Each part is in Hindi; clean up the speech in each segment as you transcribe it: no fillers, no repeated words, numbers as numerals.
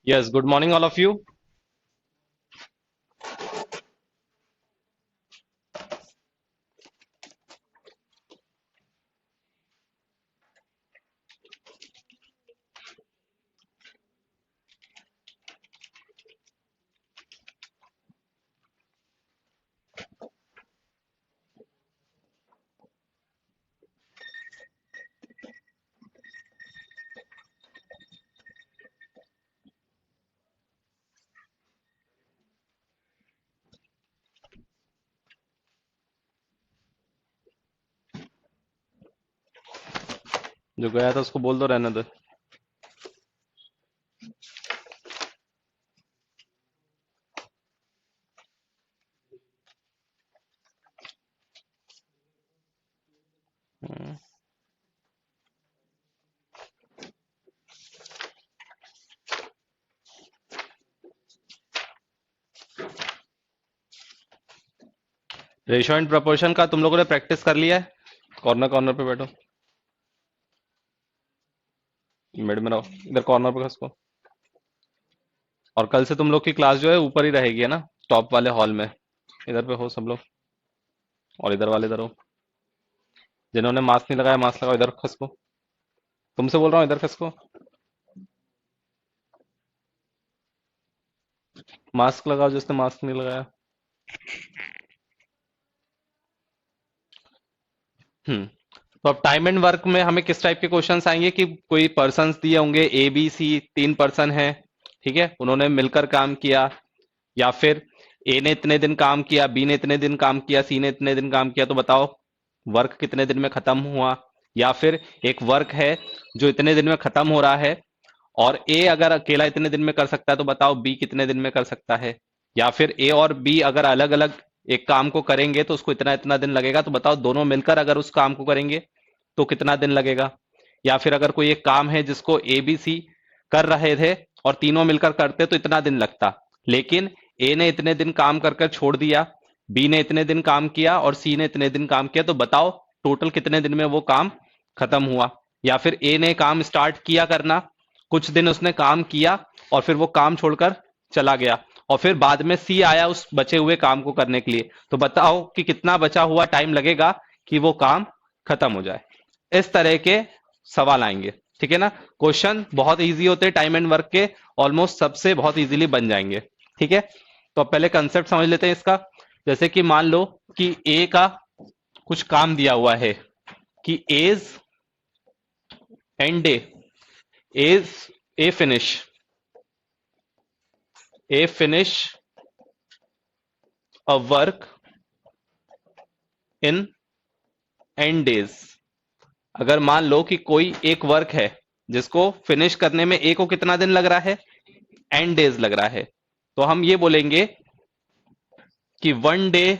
Yes, good morning, all of you. जो गया था उसको बोल दो रहने दो। रेशियो एंड प्रोपोर्शन का तुम लोगों ने प्रैक्टिस कर लिया है? कॉर्नर कॉर्नर पे बैठो, मिड में रहो, इधर कॉर्नर पे खसको। और कल से तुम लोग की क्लास जो है ऊपर ही रहेगी, है ना, टॉप वाले हॉल में। इधर पे हो सब लोग, और इधर वाले इधर हो। जिन्होंने मास्क नहीं लगाया मास्क लगाओ, इधर खसको। तुमसे बोल रहा हूँ, इधर खसको। मास्क लगाओ जिसने मास्क नहीं लगाया। हम्म। तो अब टाइम एंड वर्क में हमें किस टाइप के क्वेश्चंस आएंगे कि कोई पर्सन्स दिए होंगे, ए बी सी, तीन पर्सन है, ठीक है, उन्होंने मिलकर काम किया, या फिर ए ने इतने दिन काम किया, बी ने इतने दिन काम किया, सी ने इतने दिन काम किया, तो बताओ वर्क कितने दिन में खत्म हुआ। या फिर एक वर्क है जो इतने दिन में खत्म हो रहा है, और ए अगर अकेला इतने दिन में कर सकता है तो बताओ बी कितने दिन में कर सकता है। या फिर ए और बी अगर अलग अलग एक काम को करेंगे तो उसको इतना इतना दिन लगेगा, तो बताओ दोनों मिलकर अगर उस काम को करेंगे तो कितना दिन लगेगा। या फिर अगर कोई एक काम है जिसको ए बी सी कर रहे थे और तीनों मिलकर करते तो इतना दिन लगता, लेकिन ए ने इतने दिन काम कर कर छोड़ दिया, बी ने इतने दिन काम किया और सी ने इतने दिन काम किया, तो बताओ टोटल कितने दिन में वो काम खत्म हुआ। या फिर ए ने काम स्टार्ट किया करना, कुछ दिन उसने काम किया और फिर वो काम छोड़कर चला गया, और फिर बाद में सी आया उस बचे हुए काम को करने के लिए, तो बताओ कि कितना बचा हुआ टाइम लगेगा कि वो काम खत्म हो जाए। इस तरह के सवाल आएंगे, ठीक है ना। क्वेश्चन बहुत इजी होते हैं टाइम एंड वर्क के, ऑलमोस्ट सबसे बहुत इजीली बन जाएंगे, ठीक है। तो अब पहले कंसेप्ट समझ लेते हैं इसका। जैसे कि मान लो कि ए का कुछ काम दिया हुआ है कि as N day, as A finish a work in N days. अगर मान लो कि कोई एक वर्क है जिसको फिनिश करने में ए को कितना दिन लग रहा है, एंड डेज लग रहा है, तो हम ये बोलेंगे कि one day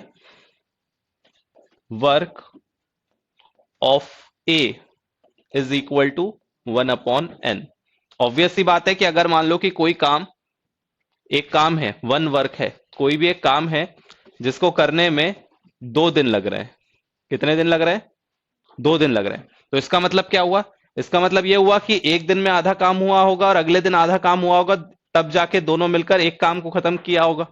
work of A is equal to 1/n। Obvious सी बात है कि अगर मान लो कि कोई काम, एक काम है, वन वर्क है, कोई भी एक काम है जिसको करने में 2 दिन लग रहे हैं। कितने दिन लग रहे हैं? 2 दिन लग रहे हैं। तो इसका मतलब क्या हुआ? इसका मतलब यह हुआ कि एक दिन में आधा काम हुआ होगा और अगले दिन आधा काम हुआ होगा, तब जाके दोनों मिलकर एक काम को खत्म किया होगा,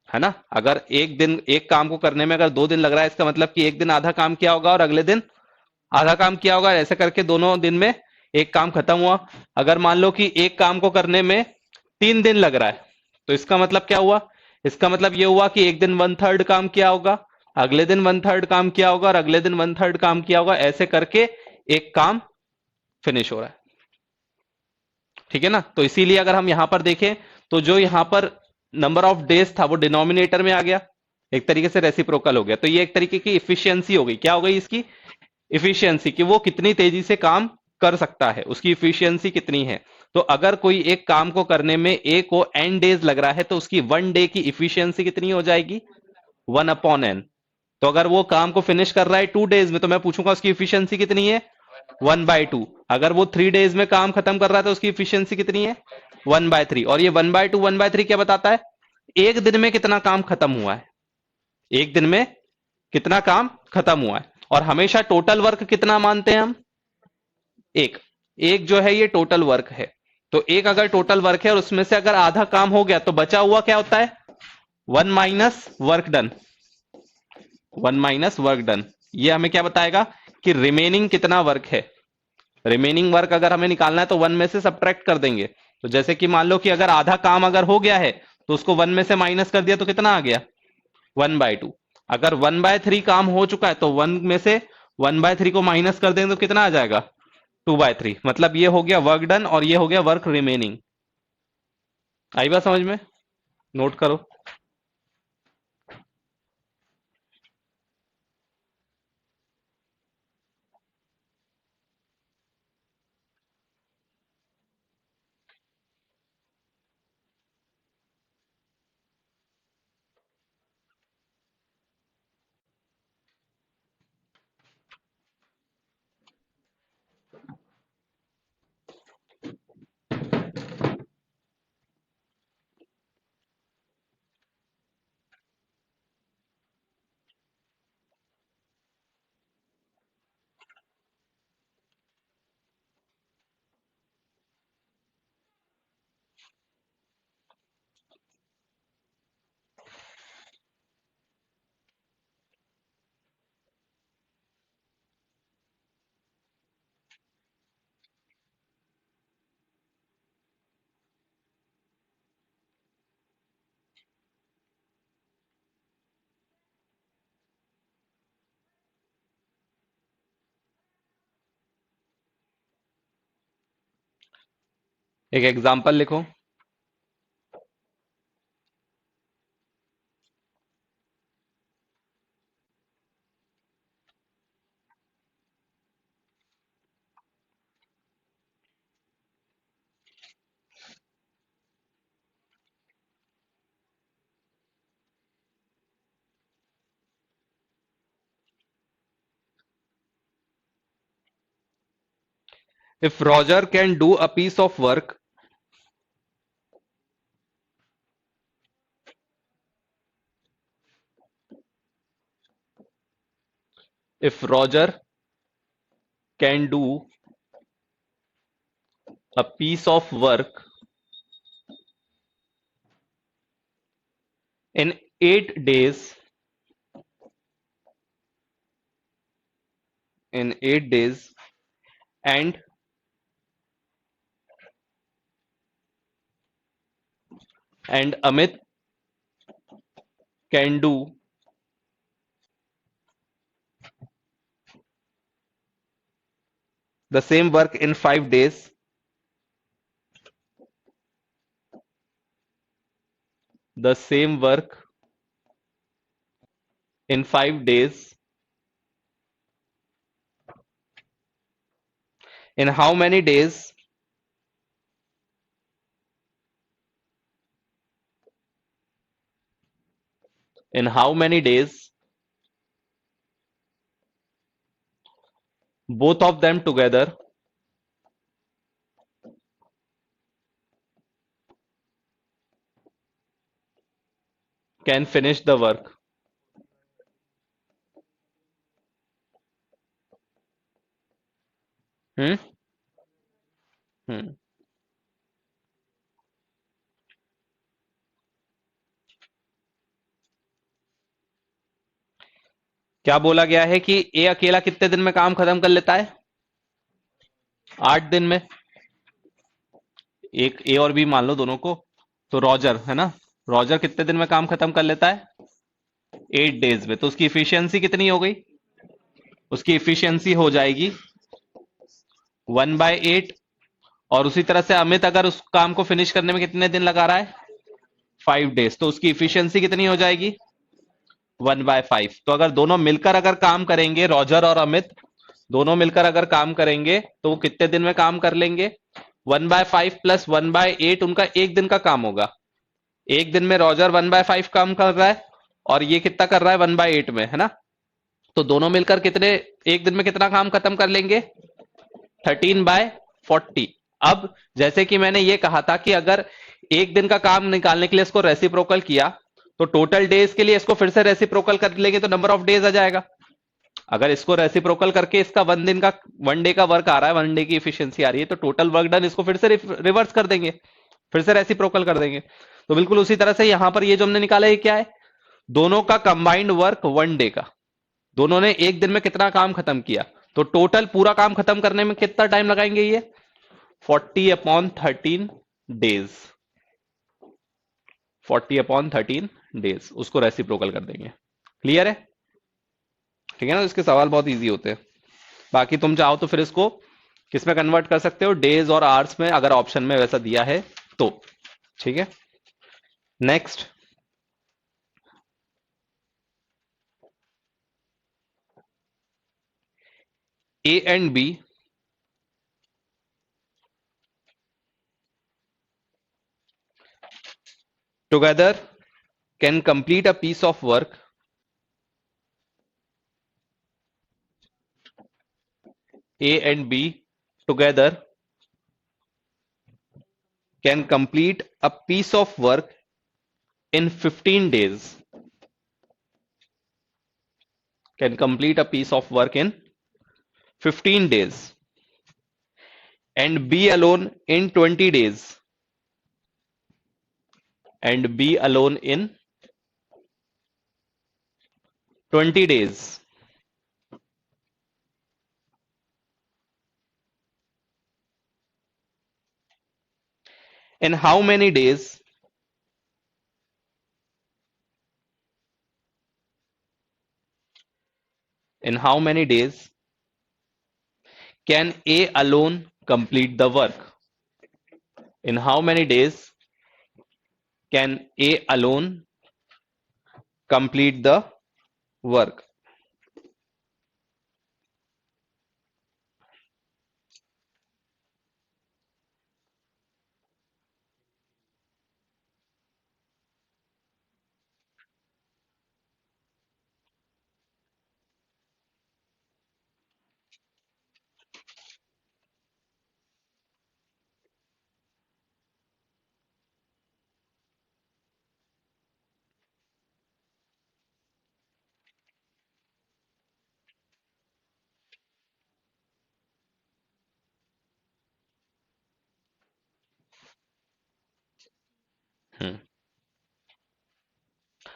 है ना। अगर एक दिन एक काम को करने में अगर 2 दिन लग रहा है, इसका मतलब कि एक दिन आधा काम किया होगा और अगले दिन आधा काम किया होगा, ऐसे करके दोनों दिन में एक काम खत्म हुआ। अगर मान लो कि एक काम को करने में 3 दिन लग रहा है, तो इसका मतलब क्या हुआ? इसका मतलब यह हुआ कि एक दिन 1/3 काम किया होगा, अगले दिन 1/3 काम किया होगा और अगले दिन 1/3 काम किया होगा, ऐसे करके एक काम फिनिश हो रहा है, ठीक है ना। तो इसीलिए अगर हम यहां पर देखें तो जो यहां पर नंबर ऑफ डेज था वो डिनोमिनेटर में आ गया, एक तरीके से रेसिप्रोकल हो गया। तो ये एक तरीके की इफिशियंसी हो गई। क्या हो गई इसकी? इफिशियंसी, कि वो कितनी तेजी से काम कर सकता है, उसकी इफिशियंसी कितनी है। तो अगर कोई एक काम को करने में ए को एन डेज लग रहा है तो उसकी 1 डे की इफिशियंसी कितनी हो जाएगी? 1/n। तो अगर वो काम को फिनिश कर रहा है 2 डेज में, तो मैं पूछूंगा उसकी इफिशियंसी कितनी है? 1/2। अगर वो 3 डेज में काम खत्म कर रहा है तो उसकी इफिशियंसी कितनी है? 1/3। और ये 1/2 1/3 क्या बताता है? एक दिन में कितना काम खत्म हुआ है, एक दिन में कितना काम खत्म हुआ है। और हमेशा टोटल वर्क कितना मानते हैं हम? एक। एक जो है ये टोटल वर्क है। तो एक अगर टोटल वर्क है और उसमें से अगर आधा काम हो गया तो बचा हुआ क्या होता है, 1 - वर्क डन। ये हमें क्या बताएगा कि रिमेनिंग कितना वर्क है। रिमेनिंग वर्क अगर हमें निकालना है तो 1 में से सब्ट्रैक्ट कर देंगे। तो जैसे कि मान लो कि अगर आधा काम अगर हो गया है तो उसको 1 में से माइनस कर दिया तो कितना आ गया, 1/2। अगर 1/3 काम हो चुका है तो 1 में से 1/3 को माइनस कर देंगे तो कितना आ जाएगा, 2/3। मतलब ये हो गया वर्क डन और ये हो गया वर्क रिमेनिंग। आई बात समझ में, नोट करो। एक एग्जांपल लिखो। If Roger can do a piece of work, if Roger can do a piece of work in 8 days, in 8 days, and Amit can do the same work in 5 days, the same work in 5 days, in how many days, in how many days both of them together can finish the work। हम्म हम्म क्या बोला गया है कि ए अकेला कितने दिन में काम खत्म कर लेता है, 8 दिन में। एक ए और बी मान लो दोनों को। तो रॉजर है ना, रॉजर कितने दिन में काम खत्म कर लेता है, 8 डेज में। तो उसकी इफिशियंसी कितनी हो गई, उसकी इफिशियंसी हो जाएगी 1/8। और उसी तरह से अमित अगर उस काम को फिनिश करने में कितने दिन लगा रहा है, 5 डेज। तो उसकी इफिशियंसी कितनी हो जाएगी, 1/5। तो अगर दोनों मिलकर अगर काम करेंगे, रॉजर और अमित दोनों मिलकर अगर काम करेंगे तो वो कितने दिन में काम कर लेंगे, 1/5 प्लस 1/8 उनका एक दिन का काम होगा। एक दिन में रॉजर 1/5 काम कर रहा है और ये कितना कर रहा है, 1/8 में, है ना। तो दोनों मिलकर कितने, एक दिन में कितना काम खत्म कर लेंगे, 13/40। अब जैसे कि मैंने ये कहा था कि अगर एक दिन का काम निकालने के लिए इसको रेसिप्रोकल किया तो टोटल डेज के लिए इसको फिर से रेसिप्रोकल कर लेंगे तो नंबर ऑफ डेज आ जाएगा। अगर इसको रेसिप्रोकल करके इसका 1 दिन का 1 डे का वर्क आ रहा है, 1 डे की इफिशियंसी आ रही है, तो टोटल वर्क डन इसको फिर से रिवर्स कर देंगे, फिर से रेसिप्रोकल कर देंगे। तो बिल्कुल उसी तरह से यहां पर ये जो हमने निकाला है क्या है, दोनों का कंबाइंड वर्क 1 डे का, दोनों ने एक दिन में कितना काम खत्म किया, तो टोटल पूरा काम खत्म करने में कितना टाइम लगाएंगे ये 40/13 डेज, 40/13 डेज, उसको रेसिप्रोकल कर देंगे। क्लियर है? ठीक है ना? इसके सवाल बहुत इजी होते हैं। बाकी तुम चाहो तो फिर इसको किस में कन्वर्ट कर सकते हो, डेज और आवर्स में, अगर ऑप्शन में वैसा दिया है तो। ठीक है, next. A and B together can complete a piece of work A and B together can complete a piece of work in 15 days, can complete a piece of work in 15 days, and B alone in 20 days, and B alone in 20 days. In how many days in how many days can A alone complete the work? In how many days can A alone complete the work?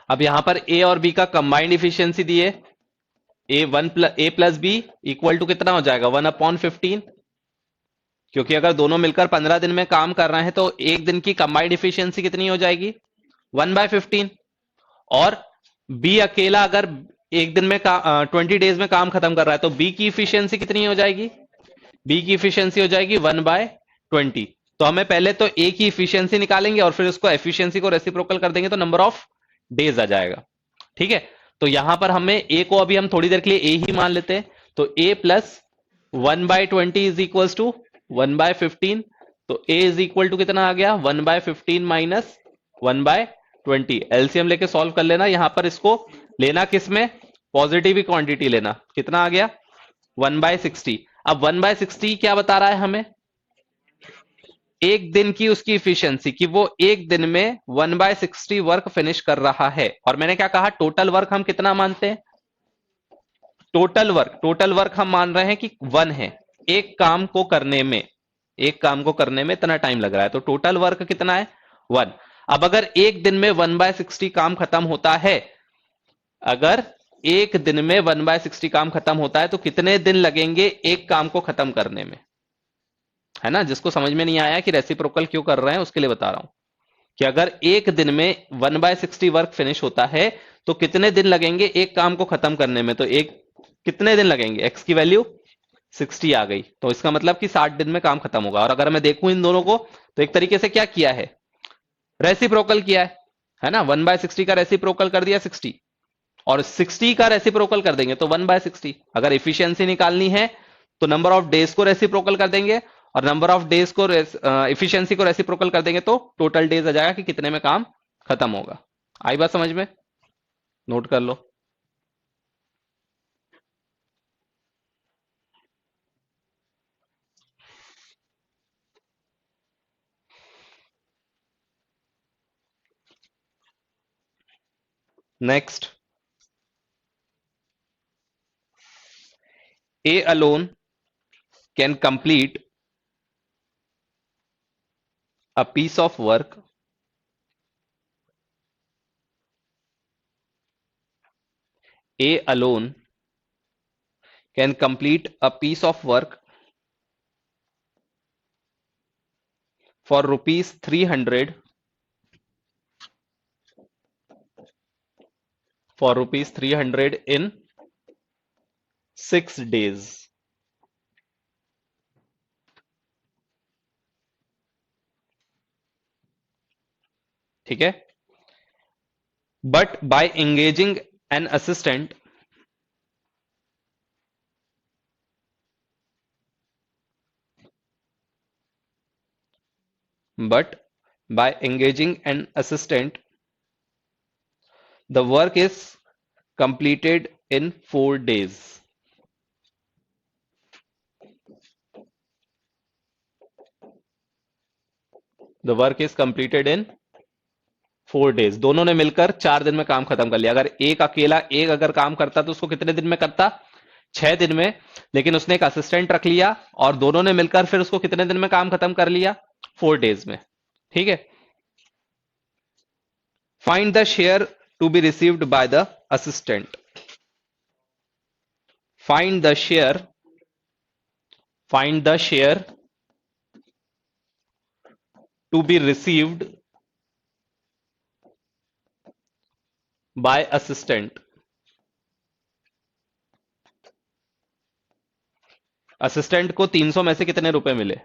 अब यहां पर ए और बी का कंबाइंड इफिशियंसी दी है, ए प्लस बी इक्वल टू कितना हो जाएगा 1/15, क्योंकि अगर दोनों मिलकर 15 दिन में काम कर रहे हैं तो एक दिन की कंबाइंड इफिशियंसी कितनी हो जाएगी 1/15। और बी अकेला अगर एक दिन में 20 डेज में काम खत्म कर रहा है तो बी की इफिशियंसी कितनी हो जाएगी, बी की इफिशियंसी हो जाएगी 1/20। तो हमें पहले तो ए की इफिशियंसी निकालेंगे और फिर उसको एफिशिएंसी को रेसिप्रोकल कर देंगे तो नंबर ऑफ डेज आ जाएगा। ठीक है, तो यहां पर हमें ए को अभी हम थोड़ी देर के लिए ए ही मान लेते हैं, तो ए प्लस 1/20 इज इक्वल टू 1/15। तो ए इज इक्वल टू कितना आ गया 1/15 माइनस 1/20। एलसीएम लेके सॉल्व कर लेना, यहां पर इसको लेना किसमें, पॉजिटिव ही क्वांटिटी लेना, कितना आ गया 1/60। अब 1/60 क्या बता रहा है हमें, एक दिन की उसकी इफिशियंसी कि वो एक दिन में 1/60 वर्क फिनिश कर रहा है। और मैंने क्या कहा, टोटल वर्क हम कितना मानते हैं, टोटल वर्क हम मान रहे हैं कि 1 है, एक काम को करने में, एक काम को करने में इतना टाइम लग रहा है, तो टोटल वर्क कितना है 1। अब अगर एक दिन में 1/60 काम खत्म होता है, अगर एक दिन में 1/60 काम खत्म होता है तो कितने दिन लगेंगे एक काम को खत्म करने में, है ना? जिसको समझ में नहीं आया कि रेसिप्रोकल क्यों कर रहे हैं उसके लिए बता रहा हूं कि अगर एक दिन में 1/60 वर्क फिनिश होता है तो कितने दिन लगेंगे एक काम को खत्म करने में, तो एक कितने दिन लगेंगे, एक्स की वैल्यू 60 आ गई, तो इसका मतलब कि 60 दिन में काम खत्म होगा। और अगर मैं देखूं इन दोनों को तो एक तरीके से क्या किया है, रेसिप्रोकल किया है ना, 1/60 का रेसिप्रोकल कर दिया 60, और 60 का रेसिप्रोकल कर देंगे तो 1/60। अगर इफिशियंसी निकालनी है तो नंबर ऑफ डेज को रेसिप्रोकल कर देंगे, और नंबर ऑफ डेज को इफिशियंसी को रेसिप्रोकल कर देंगे तो टोटल डेज आ जाएगा कि कितने में काम खत्म होगा। आई बात समझ में? नोट कर लो। Next, A alone can complete a piece of work A alone can complete a piece of work for rupees 300 in 6 days. ठीक है, but by engaging an assistant, but by engaging an assistant, the work is completed in 4 days. The work is completed in 4 days. दोनों ने मिलकर 4 दिन में काम खत्म कर लिया। अगर एक अकेला एक अगर काम करता तो उसको कितने दिन में करता? 6 दिन में। लेकिन उसने एक असिस्टेंट रख लिया और दोनों ने मिलकर फिर उसको कितने दिन में काम खत्म कर लिया? 4 डेज में। ठीक है, find the share to be received by the assistant. Find the share to be received by assistant. Assistant को 300 में से कितने रुपए मिले?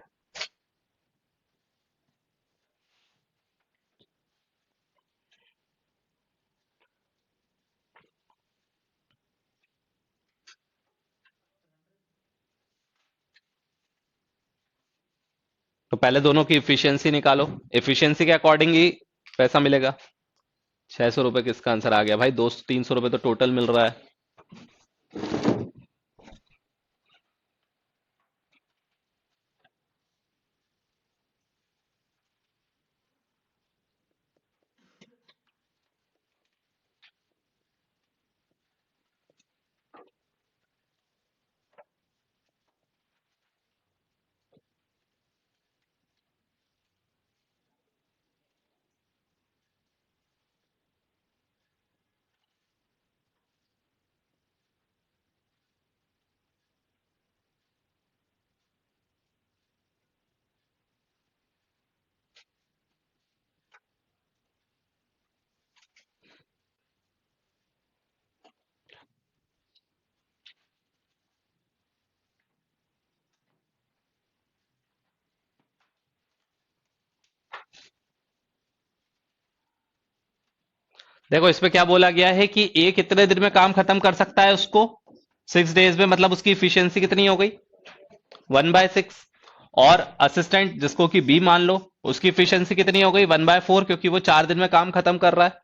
तो पहले दोनों की इफिशियंसी निकालो, इफिशियंसी के अकॉर्डिंग ही पैसा मिलेगा। 600 रुपए किसका आंसर आ गया भाई? 200-300 रुपए तो टोटल मिल रहा है। देखो इसमें क्या बोला गया है कि ए कितने दिन में काम खत्म कर सकता है उसको? 6 डेज में। मतलब उसकी इफिशियंसी कितनी हो गई? 1/6। और असिस्टेंट जिसको कि बी मान लो, उसकी इफिशियंसी कितनी हो गई? 1/4, क्योंकि वो 4 दिन में काम खत्म कर रहा है।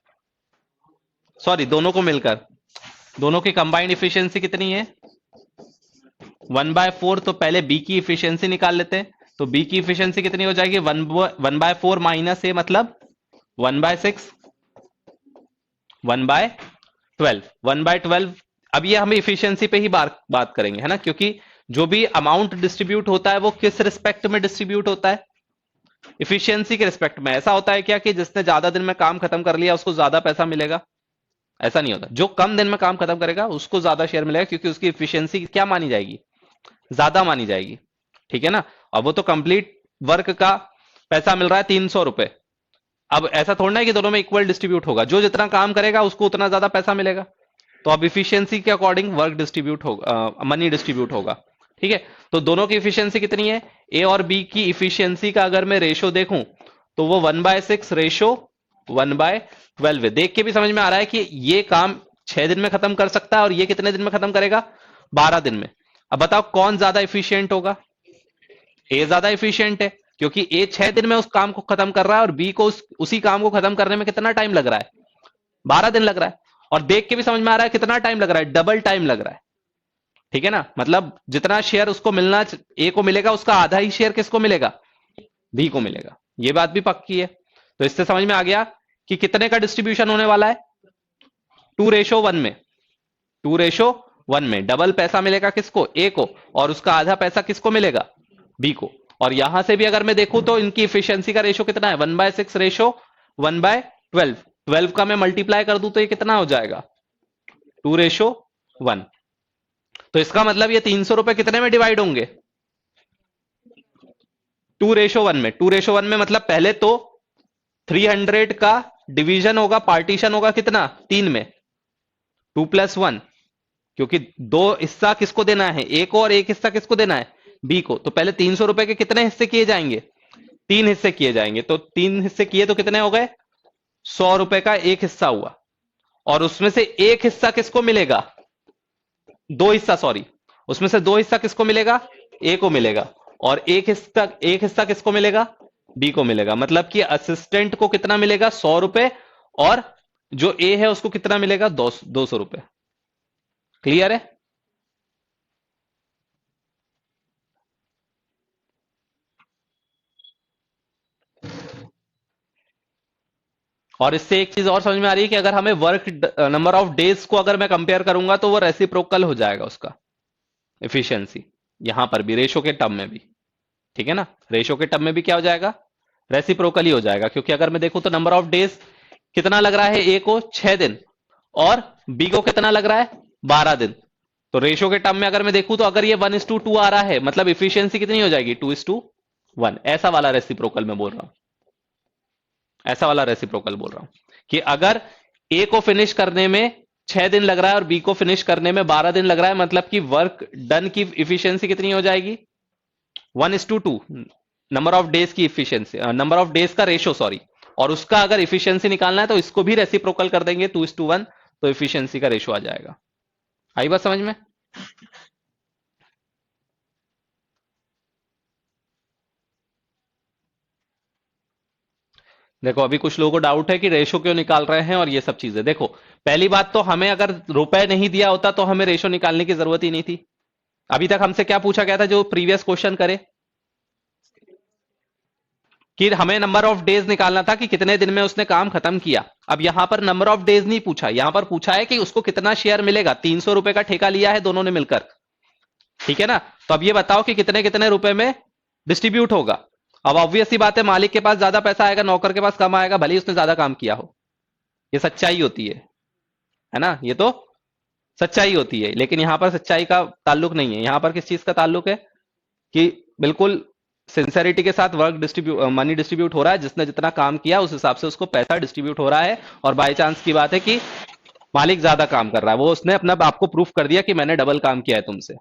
सॉरी, दोनों को मिलकर दोनों की कंबाइंड इफिशियंसी कितनी है? 1/4। तो पहले बी की इफिशियंसी निकाल लेते हैं। तो बी की इफिशियंसी कितनी हो जाएगी? 1/4 माइनस ए मतलब 1/6, 1/12, 1/12। अब ये हम इफिशियंसी पे ही बात करेंगे, है ना, क्योंकि जो भी अमाउंट डिस्ट्रीब्यूट होता है वो किस रिस्पेक्ट में डिस्ट्रीब्यूट होता है? इफिशियंसी के रिस्पेक्ट में। ऐसा होता है क्या कि जिसने ज्यादा दिन में काम खत्म कर लिया उसको ज्यादा पैसा मिलेगा? ऐसा नहीं होता। जो कम दिन में काम खत्म करेगा उसको ज्यादा शेयर मिलेगा, क्योंकि उसकी इफिशियंसी क्या मानी जाएगी? ज्यादा मानी जाएगी। ठीक है ना। और वो तो कंप्लीट वर्क का पैसा मिल रहा है 300 रुपए। अब ऐसा थोड़ा है कि दोनों में इक्वल डिस्ट्रीब्यूट होगा, जो जितना काम करेगा उसको उतना ज्यादा पैसा मिलेगा। तो अब इफिशियंसी के अकॉर्डिंग वर्क डिस्ट्रीब्यूट होगा, मनी डिस्ट्रीब्यूट होगा। ठीक है, तो दोनों की इफिशियंसी कितनी है? ए और बी की इफिशियंसी का अगर मैं रेशो देखूं तो वो 1/6 रेशो 1/12 है। देख के भी समझ में आ रहा है कि ये काम 6 दिन में खत्म कर सकता है और ये कितने दिन में खत्म करेगा? 12 दिन में। अब बताओ कौन ज्यादा इफिशियंट होगा? ए ज्यादा इफिशियंट है, क्योंकि ए 6 दिन में उस काम को खत्म कर रहा है और बी को उसी काम को खत्म करने में कितना टाइम लग रहा है? 12 दिन लग रहा है। और देख के भी समझ में आ रहा है कितना टाइम लग रहा है? डबल टाइम लग रहा है। ठीक है ना। मतलब जितना शेयर उसको मिलना ए को मिलेगा, उसका आधा ही शेयर किसको मिलेगा? बी को मिलेगा। ये बात भी पक्की है। तो इससे समझ में आ गया कि कितने का डिस्ट्रीब्यूशन होने वाला है? 2:1 में। 2:1 वन में डबल पैसा मिलेगा किसको, ए को, और उसका आधा पैसा किसको मिलेगा, बी को। और यहां से भी अगर मैं देखूं तो इनकी इफिशियंसी का रेशो कितना है, 1/6 रेशो 1/12। 12 का मैं मल्टीप्लाई कर दूं तो ये कितना हो जाएगा, 2:1। तो इसका मतलब ये 300 रुपए कितने में डिवाइड होंगे, 2:1 में। 2:1 में मतलब पहले तो 300 का डिवीजन होगा, पार्टीशन होगा कितना, 3 में, 2+1, क्योंकि दो हिस्सा किसको देना है, ए को, और एक हिस्सा किसको देना है, बी को। तो पहले 300 रुपए के कितने हिस्से किए जाएंगे, 3 हिस्से किए जाएंगे। तो 3 हिस्से किए तो कितने हो गए, 100 रुपए का एक हिस्सा हुआ। और उसमें से एक हिस्सा किसको मिलेगा, दो हिस्सा, सॉरी, उसमें से दो हिस्सा किसको मिलेगा, ए को मिलेगा, और एक हिस्सा किसको मिलेगा, बी को मिलेगा। मतलब कि असिस्टेंट को कितना मिलेगा, 100 रुपए, और जो ए है उसको कितना मिलेगा, 200 रुपए। क्लियर है। और इससे एक चीज और समझ में आ रही है कि अगर हमें वर्क नंबर ऑफ डेज को अगर मैं कंपेयर करूंगा तो वो रेसिप्रोकल हो जाएगा उसका एफिशिएंसी, यहां पर भी रेशो के टर्म में भी। ठीक है ना, रेशो के टर्म में भी क्या हो जाएगा, रेसिप्रोकल ही हो जाएगा। क्योंकि अगर मैं देखूं तो नंबर ऑफ डेज कितना लग रहा है, ए को 6 दिन, और बी को कितना लग रहा है, 12 दिन। तो रेशो के टर्म में अगर मैं देखूं तो अगर ये 1:2 आ रहा है, मतलब इफिशियंसी कितनी हो जाएगी, 2:1। ऐसा वाला रेसिप्रोकल मैं बोल रहा हूं, ऐसा वाला रेसिप्रोकल बोल रहा हूं कि अगर ए को फिनिश करने में 6 दिन लग रहा है और बी को फिनिश करने में 12 दिन लग रहा है, मतलब कि वर्क डन की इफिशियंसी कितनी हो जाएगी, 1:2, नंबर ऑफ डेज की इफिशियंसी, नंबर ऑफ डेज का रेशो, सॉरी। और उसका अगर इफिशियंसी निकालना है तो इसको भी रेसिप्रोकल कर देंगे, 2:1, तो इफिशियंसी का रेशो आ जाएगा। आई बात समझ में। देखो अभी कुछ लोगों को डाउट है कि रेशो क्यों निकाल रहे हैं और ये सब चीजें। देखो पहली बात तो हमें अगर रुपए नहीं दिया होता तो हमें रेशो निकालने की जरूरत ही नहीं थी। अभी तक हमसे क्या पूछा गया था, जो प्रीवियस क्वेश्चन करे, कि हमें नंबर ऑफ डेज निकालना था कि कितने दिन में उसने काम खत्म किया। अब यहां पर नंबर ऑफ डेज नहीं पूछा, यहां पर पूछा है कि उसको कितना शेयर मिलेगा। 300 रुपए का ठेका लिया है दोनों ने मिलकर, ठीक है ना। तो अब ये बताओ कि कितने कितने रुपए में डिस्ट्रीब्यूट होगा। अब ऑब्वियस सी बात है, मालिक के पास ज्यादा पैसा आएगा, नौकर के पास कम आएगा, भले ही उसने ज्यादा काम किया हो। ये सच्चाई होती है ना, ये तो सच्चाई होती है। लेकिन यहां पर सच्चाई का ताल्लुक नहीं है, यहां पर किस चीज का ताल्लुक है, कि बिल्कुल सिंसेरिटी के साथ वर्क मनी डिस्ट्रीब्यूट हो रहा है। जिसने जितना काम किया उस हिसाब से उसको पैसा डिस्ट्रीब्यूट हो रहा है। और बाई चांस की बात है कि मालिक ज्यादा काम कर रहा है, वो उसने अपना आपको प्रूफ कर दिया कि मैंने डबल काम किया है तुमसे,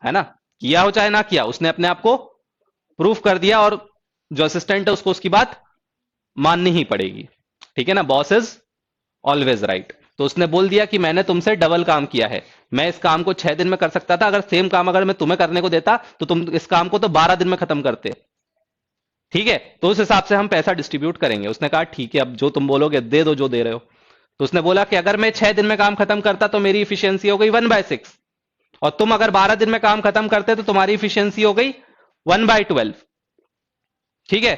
है ना। किया हो चाहे ना किया, उसने अपने आप को प्रूफ कर दिया, और जो असिस्टेंट है उसको उसकी बात माननी ही पड़ेगी। ठीक है ना, बॉस इज ऑलवेज राइट। तो उसने बोल दिया कि मैंने तुमसे डबल काम किया है, मैं इस काम को 6 दिन में कर सकता था, अगर सेम काम अगर मैं तुम्हें करने को देता तो तुम इस काम को तो 12 दिन में खत्म करते। ठीक है, तो उस हिसाब से हम पैसा डिस्ट्रीब्यूट करेंगे। उसने कहा ठीक है, अब जो तुम बोलोगे दे दो जो दे रहे हो। तो उसने बोला कि अगर मैं 6 दिन में काम खत्म करता तो मेरी इफिशियंसी हो गई 1/6, और तुम अगर 12 दिन में काम खत्म करते तो तुम्हारी इफिशियंसी हो गई 1/12। ठीक है,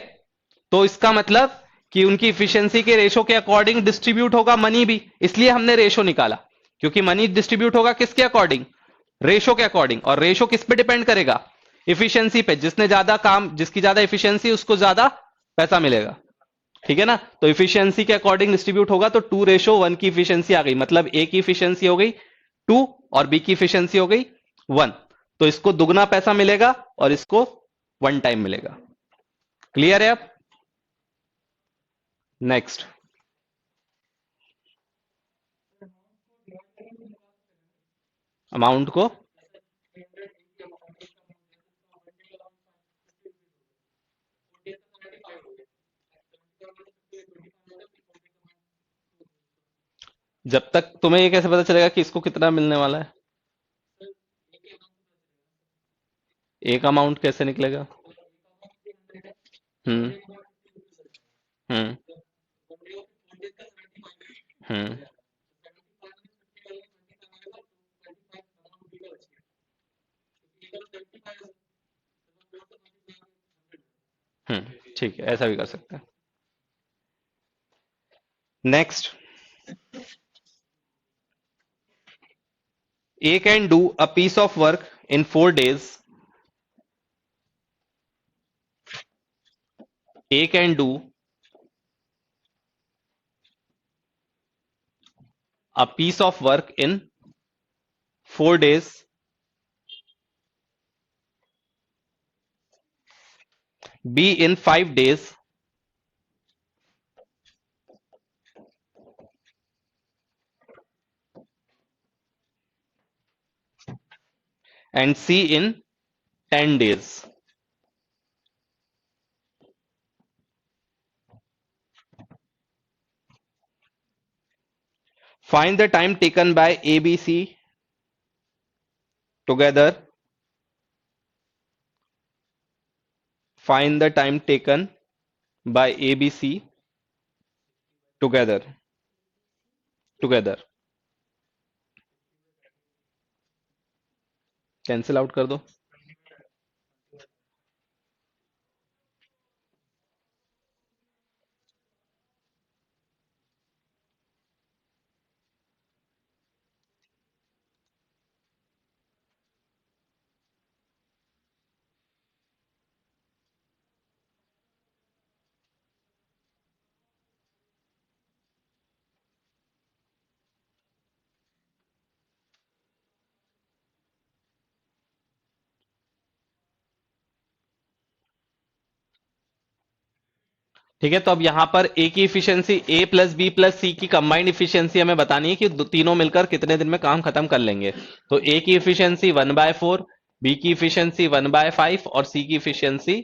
तो इसका मतलब कि उनकी इफिशियंसी के रेशो के अकॉर्डिंग डिस्ट्रीब्यूट होगा मनी भी, इसलिए हमने रेशो निकाला। क्योंकि मनी डिस्ट्रीब्यूट होगा किसके अकॉर्डिंग, रेशो के अकॉर्डिंग। और रेशो किस पे डिपेंड करेगा, इफिशियंसी पे। जिसने ज्यादा काम, जिसकी ज्यादा इफिशियंसी उसको ज्यादा पैसा मिलेगा। ठीक है ना, तो इफिशियंसी के अकॉर्डिंग डिस्ट्रीब्यूट होगा। तो 2:1 की इफिशियंसी आ गई, मतलब ए की इफिशियंसी हो गई 2 और बी की इफिशियंसी हो गई 1। तो इसको दुगना पैसा मिलेगा और इसको 1 टाइम मिलेगा। क्लियर है अब। नेक्स्ट, अमाउंट को जब तक तुम्हें ये कैसे पता चलेगा कि इसको कितना मिलने वाला है, एक अमाउंट कैसे निकलेगा। हम्म। हम्म। हम्म। ठीक है, ऐसा भी कर सकते हैं। Next, A can do a piece of work in 4 days. A can do a piece of work in 4 days. B in 5 days. And C in 10 days. Find the time taken by A, B, C together. Find the time taken by A, B, C together. Together. Cancel out कर दो. ठीक है, तो अब यहां पर ए की इफिशियंसी, ए प्लस बी प्लस सी की कंबाइंड इफिशियंसी हमें बतानी है कि तीनों मिलकर कितने दिन में काम खत्म कर लेंगे. तो ए की इफिशियंसी 1/4, बी की इफिशियंसी 1/5 और सी की इफिशियंसी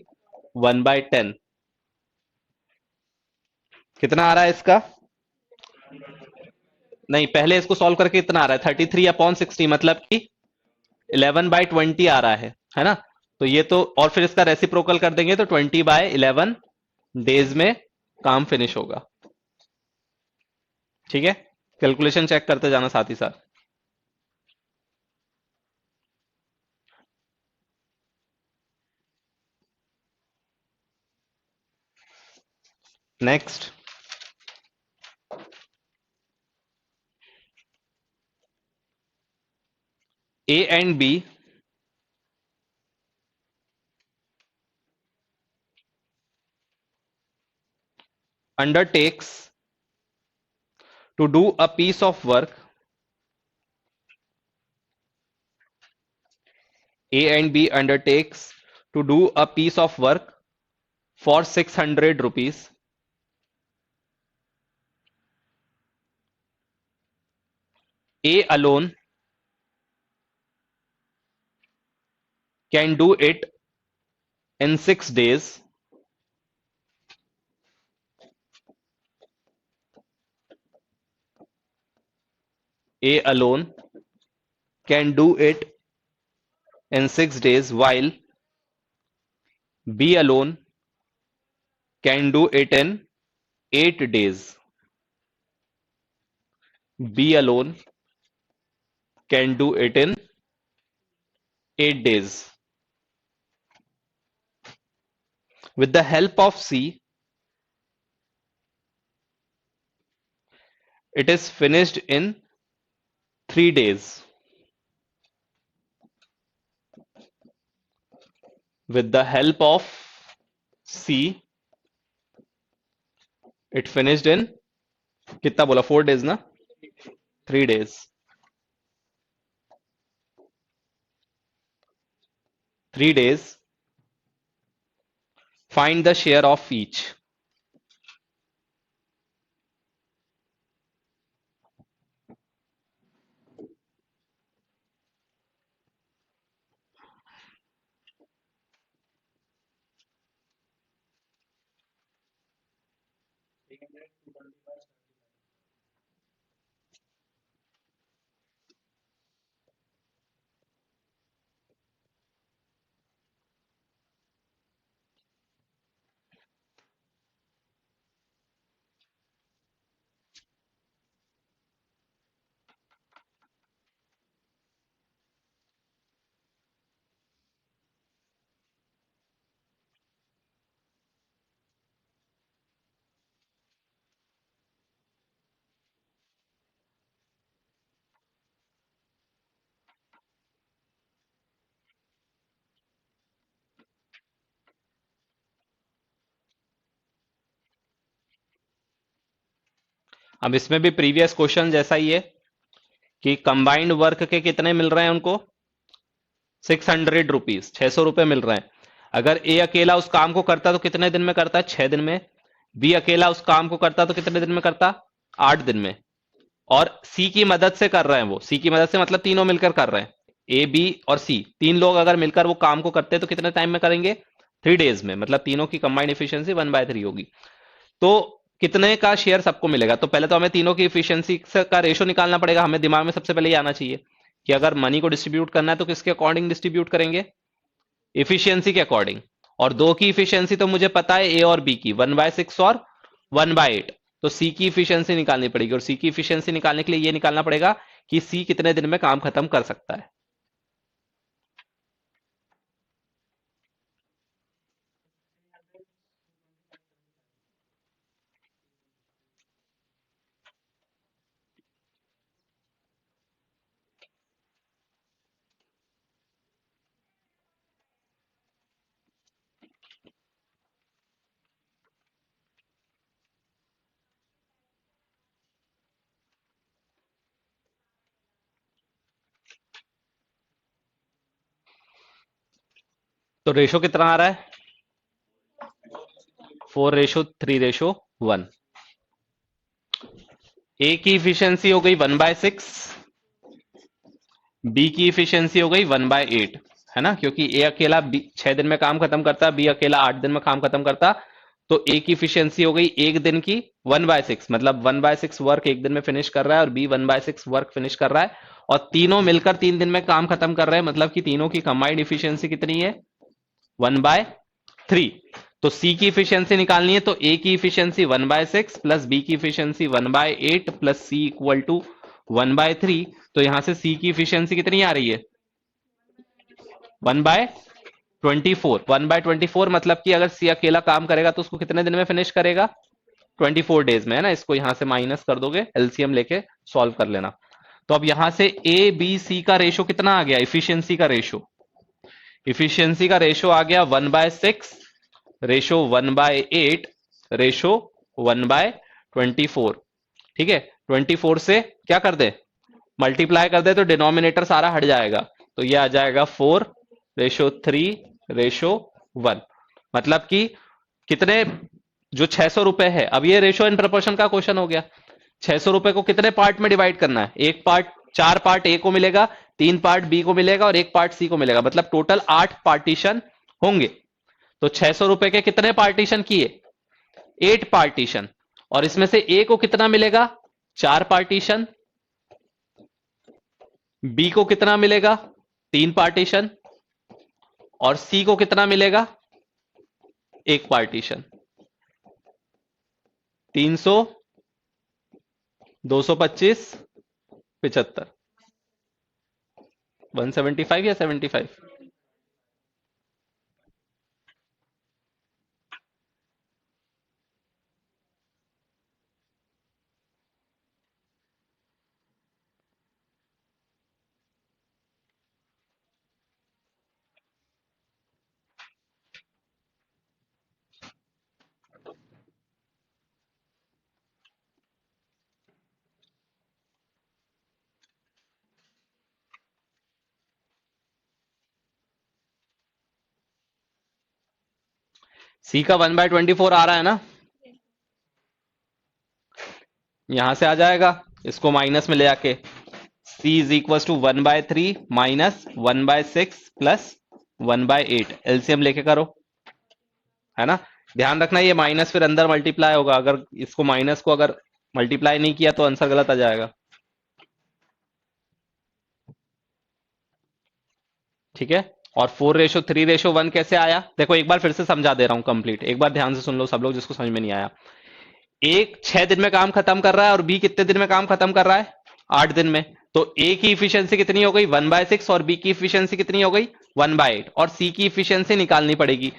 1/10. कितना आ रहा है इसका? नहीं, पहले इसको सॉल्व करके इतना आ रहा है 33/60, मतलब कि 11/20 आ रहा है ना. तो ये तो, और फिर इसका रेसिप्रोकल कर देंगे तो 20/11 डेज में काम फिनिश होगा. ठीक है, कैलकुलेशन चेक करते जाना साथ ही साथ. Next, A and B undertakes to do a piece of work. A and B undertakes to do a piece of work for 600 rupees. A alone can do it in 6 days. A alone can do it in 6 days, while B alone can do it in 8 days. B alone can do it in 8 days. With the help of C, it is finished in 3 days. With the help of C, it finished in, कितना बोला, 4 days ना, 3 days. 3 days. Find the share of each. अब इसमें भी प्रीवियस क्वेश्चन जैसा ही है कि कंबाइंड वर्क के कितने मिल रहे हैं उनको, 600 रुपीज, 600 रुपए मिल रहे हैं। अगर ए अकेला उस काम को करता तो कितने दिन में करता, 6 दिन में। बी अकेला उस काम को करता तो कितने दिन में करता, 8 दिन में। और सी की मदद से कर रहे हैं, वो सी की मदद से मतलब तीनों मिलकर कर रहे हैं, ए बी और सी, 3 लोग अगर मिलकर वो काम को करते हैं तो कितने टाइम में करेंगे, 3 डेज में। मतलब तीनों की कंबाइंड एफिशिएंसी 1/3 होगी। तो कितने का शेयर सबको मिलेगा, तो पहले तो हमें तीनों की एफिशिएंसी का रेशो निकालना पड़ेगा। हमें दिमाग में सबसे पहले ये आना चाहिए कि अगर मनी को डिस्ट्रीब्यूट करना है तो किसके अकॉर्डिंग डिस्ट्रीब्यूट करेंगे, इफिशियंसी के अकॉर्डिंग। और दो की इफिशियंसी तो मुझे पता है, ए और बी की, 1/6 और 1/8। तो सी की इफिशियंसी निकालनी पड़ेगी, और सी की इफिशियंसी निकालने के लिए ये निकालना पड़ेगा कि सी कितने दिन में काम खत्म कर सकता है। तो रेशो कितना आ रहा है, 4:3:1। ए की इफिशियंसी हो गई 1/6, बी की इफिशियंसी हो गई 1/8, है ना, क्योंकि ए अकेला 6 दिन में काम खत्म करता, बी अकेला 8 दिन में काम खत्म करता। तो ए की इफिशियंसी हो गई एक दिन की 1/6, मतलब 1/6 वर्क एक दिन में फिनिश कर रहा है, और बी 1/6 वर्क फिनिश कर रहा है, और तीनों मिलकर 3 दिन में काम खत्म कर रहे हैं। मतलब कि तीनों की कंबाइंड इफिशियंसी कितनी है, 1/3। तो सी की इफिशियंसी निकालनी है, तो ए की इफिशियंसी 1/6 प्लस बी की efficiency 1/8 plus C equal to 1/3। तो यहां से सी की इफिशियंसी कितनी आ रही है, 1/24। 1/24 मतलब कि अगर सी अकेला काम करेगा तो उसको कितने दिन में फिनिश करेगा, 24 डेज में, है ना। इसको यहां से माइनस कर दोगे, एलसीएम लेके सॉल्व कर लेना। तो अब यहां से ए बी सी का रेशो कितना आ गया, इफिशियंसी का रेशो, इफिशियंसी का रेशो आ गया 1/6 रेशो 1/8 रेशो 1/24। ठीक है, 24 से क्या कर दे, मल्टीप्लाई कर दे, तो डिनोमिनेटर सारा हट जाएगा। तो ये आ जाएगा 4:3:1। मतलब कि कितने, जो 600 रुपए है, अब ये रेशो इन प्रपोर्शन का क्वेश्चन हो गया। 600 रुपए को कितने पार्ट में डिवाइड करना है, एक पार्ट, 4 पार्ट ए को मिलेगा, 3 पार्ट बी को मिलेगा, और 1 पार्ट सी को मिलेगा। मतलब टोटल 8 पार्टीशन होंगे। तो 600 रुपए के कितने पार्टीशन किए, 8 पार्टीशन। और इसमें से ए को कितना मिलेगा, 4 पार्टीशन, बी को कितना मिलेगा, 3 पार्टीशन, और सी को कितना मिलेगा, 1 पार्टीशन। 300, 225, 75, 175 या 75। सी का 1/24 आ रहा है ना, यहां से आ जाएगा, इसको माइनस में ले आके, c is equal to 1/3 minus 1/6 plus 1/8, LCM लेके करो, है ना। ध्यान रखना ये माइनस फिर अंदर मल्टीप्लाई होगा, अगर इसको माइनस को अगर मल्टीप्लाई नहीं किया तो आंसर गलत आ जाएगा। ठीक है, और 4:3:1 कैसे आया, देखो एक बार फिर से समझा दे रहा हूं कंप्लीट, एक बार ध्यान से सुन लो सब लोग जिसको समझ में नहीं आया। एक 6 दिन में काम खत्म कर रहा है, और बी कितने दिन में काम खत्म कर रहा है, 8 दिन में। तो ए की इफिशियंसी कितनी हो गई, 1/6, और बी की इफिशियंसी कितनी हो गई, 1/8, और सी की इफिशियंसी निकालनी पड़ेगी।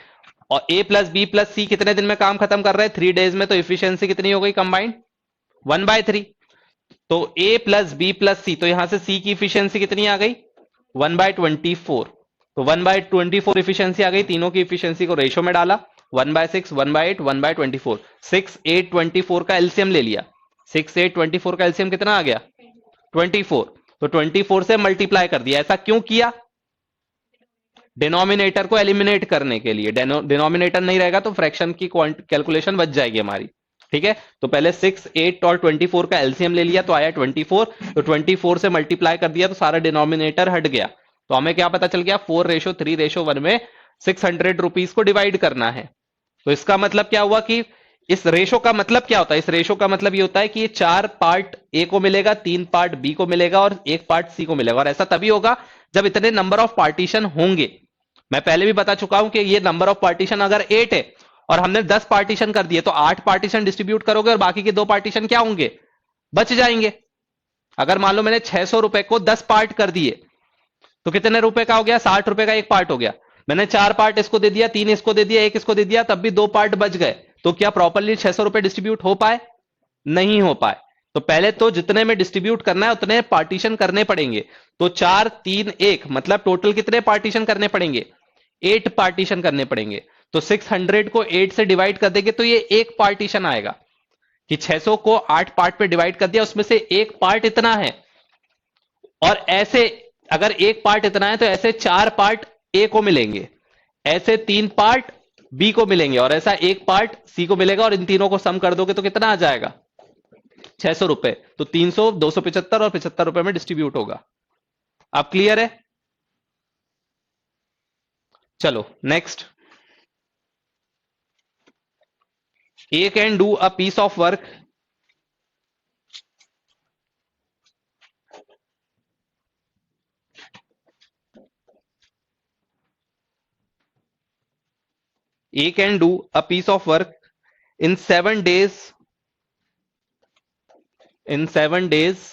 और ए प्लस बी प्लस सी कितने दिन में काम खत्म कर रहे हैं, 3 डेज में। तो इफिशियंसी कितनी हो गई कंबाइंड, 1/3। तो ए प्लस बी प्लस सी, तो यहां से सी की इफिशियंसी कितनी आ गई, 1/24। तो 1/24 इफिशियंसी आ गई, तीनों की इफिशियंसी को रेशो में डाला, 1/6, 1/8, 1/24, 6, 8, 24 का एलसीएम ले लिया, 6 8 24 का एलसीएम कितना आ गया? 24। तो 24 से मल्टीप्लाई कर दिया। ऐसा क्यों किया? डिनोमिनेटर को एलिमिनेट करने के लिए। डिनोमिनेटर नहीं रहेगा तो फ्रैक्शन की कैलकुलेशन बच जाएगी हमारी। ठीक है, तो पहले 6 8 और 24 का एलसीएम ले लिया तो आया 24। तो 24 से मल्टीप्लाई कर दिया तो सारा डिनोमिनेटर हट गया। तो हमें क्या पता चल गया? 4:3:1 में 600 रुपीज को डिवाइड करना है। तो इसका मतलब क्या हुआ कि इस रेशो का मतलब क्या होता है? इस रेशो का मतलब ये होता है कि ये 4 पार्ट ए को मिलेगा, 3 पार्ट बी को मिलेगा और 1 पार्ट सी को मिलेगा। और ऐसा तभी होगा जब इतने नंबर ऑफ पार्टीशन होंगे। मैं पहले भी बता चुका हूं कि ये नंबर ऑफ पार्टीशन अगर 8 है और हमने 10 पार्टीशन कर दिए तो 8 पार्टीशन डिस्ट्रीब्यूट करोगे और बाकी के 2 पार्टीशन क्या होंगे? बच जाएंगे। अगर मान लो मैंने 600 रुपए को 10 पार्ट कर दिए तो कितने रुपए का हो गया? 60 रुपए का एक पार्ट हो गया। मैंने 4 पार्ट इसको दे दिया, 3 इसको दे दिया, 1 इसको दे दिया, तब भी 2 पार्ट बच गए। तो क्या प्रॉपरली 600 रुपए डिस्ट्रीब्यूट हो पाए? नहीं हो पाए। तो पहले तो जितने में डिस्ट्रीब्यूट करना है उतने पार्टीशन करने पड़ेंगे। तो 4 3 1 मतलब टोटल कितने पार्टीशन करने पड़ेंगे? 8 पार्टीशन करने पड़ेंगे। तो 600 को 8 से डिवाइड कर देंगे तो ये एक पार्टीशन आएगा कि 600 को 8 पार्ट पे डिवाइड कर दिया, उसमें से एक पार्ट इतना है। और ऐसे अगर एक पार्ट इतना है तो ऐसे 4 पार्ट ए को मिलेंगे, ऐसे 3 पार्ट बी को मिलेंगे और ऐसा एक पार्ट सी को मिलेगा। और इन तीनों को सम कर दोगे तो कितना आ जाएगा? 600 रुपए। तो 300 275 और 75 रुपए में डिस्ट्रीब्यूट होगा। अब क्लियर है? चलो next. A can do a piece of work A can do a piece of work in 7 days, in 7 days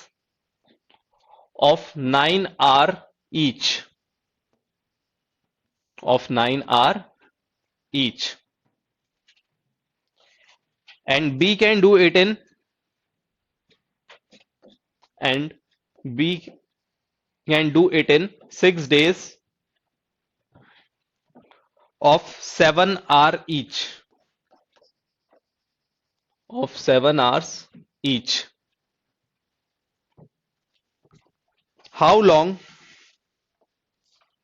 of 9 hour each, of 9 hour each, and B can do it in, and B can do it in 6 days of 7 hour each, of 7 hours each. How long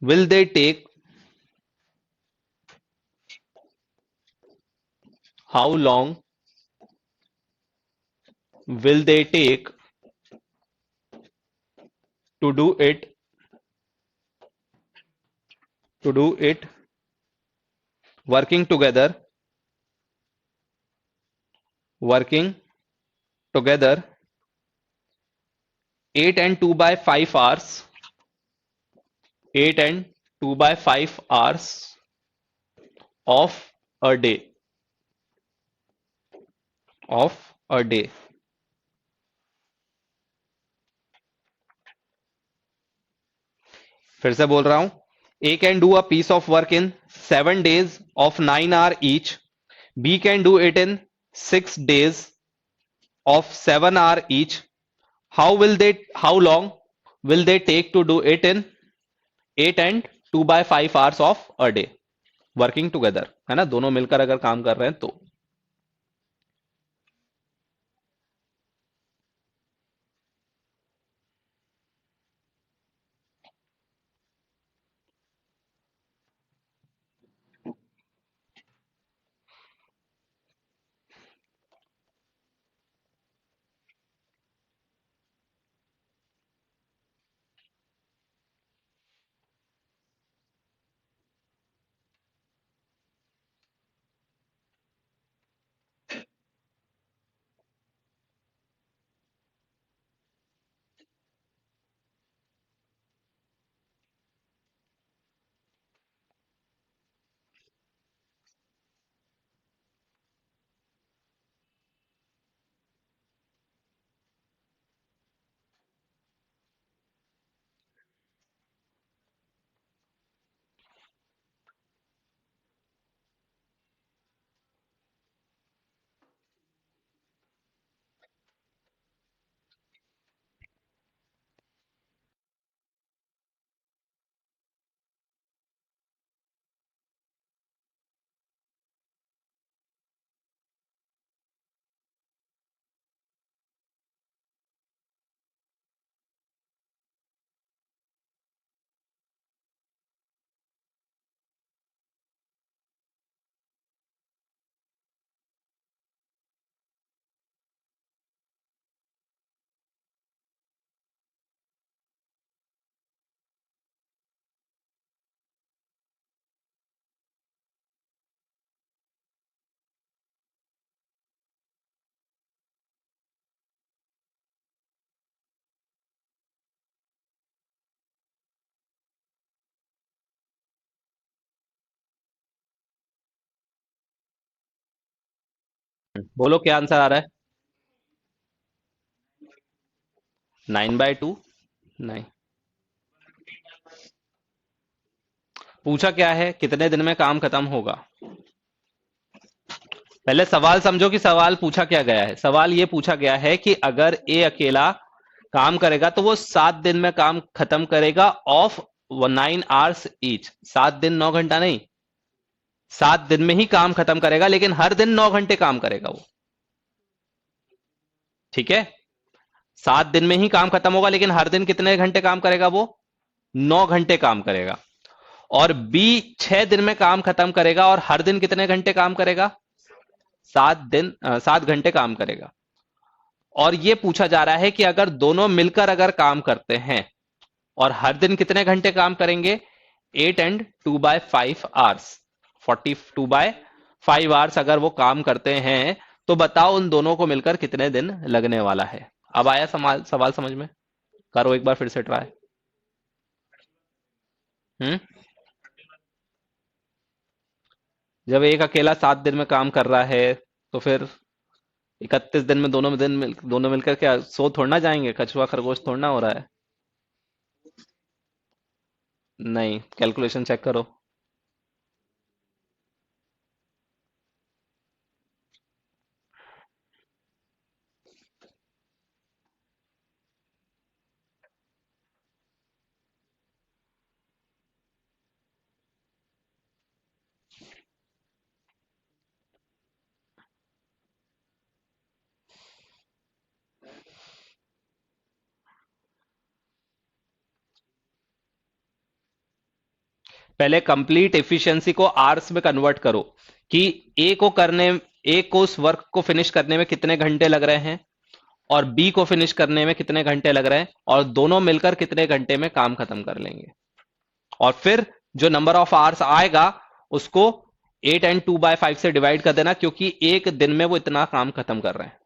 will they take? How long will they take to do it? To do it working together, working together 8 and 2 by 5 hours, 8 and 2 by 5 hours of a day, of a day. फिर से बोल रहा हूं, A can do a piece of work in 7 days of 9 hour each. B can do it in 6 days of 7 hour each. How long will they take to do it in 8 and 2 by 5 hours of a day? Working together, है ना, दोनों मिलकर अगर काम कर रहे हैं तो। बोलो क्या आंसर आ रहा है? 9/2। नहीं, पूछा क्या है, कितने दिन में काम खत्म होगा? पहले सवाल समझो कि सवाल पूछा क्या गया है। सवाल ये पूछा गया है कि अगर ए अकेला काम करेगा तो वो 7 दिन में काम खत्म करेगा ऑफ 9 आवर्स ईच। 7 दिन 9 घंटा नहीं, 7 दिन में ही काम खत्म करेगा, लेकिन हर दिन 9 घंटे काम करेगा वो। ठीक है, 7 दिन में ही काम खत्म होगा, लेकिन हर दिन कितने घंटे काम करेगा वो? 9 घंटे काम करेगा। और बी 6 दिन में काम खत्म करेगा और हर दिन कितने घंटे काम करेगा? 7 घंटे काम करेगा। और ये पूछा जा रहा है कि अगर दोनों मिलकर अगर काम करते हैं और हर दिन कितने घंटे काम करेंगे? 8 and 2/5 आवर्स, 42/5 आवर्स अगर वो काम करते हैं, तो बताओ उन दोनों को मिलकर कितने दिन लगने वाला है। अब आया सवाल, सवाल समझ में? करो एक बार फिर से ट्राई। हम्म जब एक अकेला 7 दिन में काम कर रहा है, तो फिर 31 दिन में दोनों मिलकर क्या सो थोड़ा ना जाएंगे? कछुआ खरगोश थोड़ा ना हो रहा है। नहीं, कैलकुलेशन चेक करो। पहले कंप्लीट एफिशिएंसी को आवर्स में कन्वर्ट करो कि ए को उस वर्क को फिनिश करने में कितने घंटे लग रहे हैं और बी को फिनिश करने में कितने घंटे लग रहे हैं, और दोनों मिलकर कितने घंटे में काम खत्म कर लेंगे। और फिर जो नंबर ऑफ आवर्स आएगा उसको 8 and 2/5 से डिवाइड कर देना, क्योंकि एक दिन में वो इतना काम खत्म कर रहे हैं।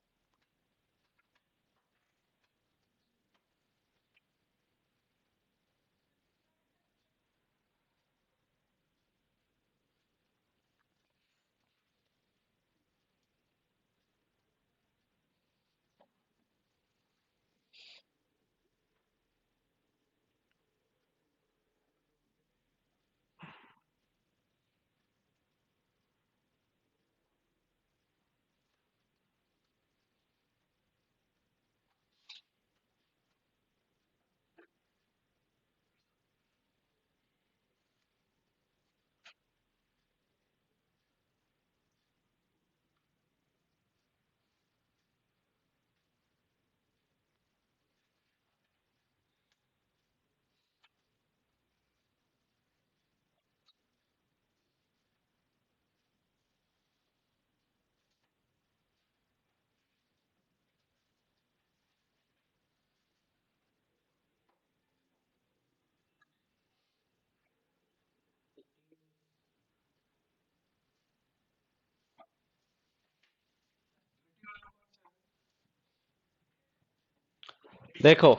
देखो,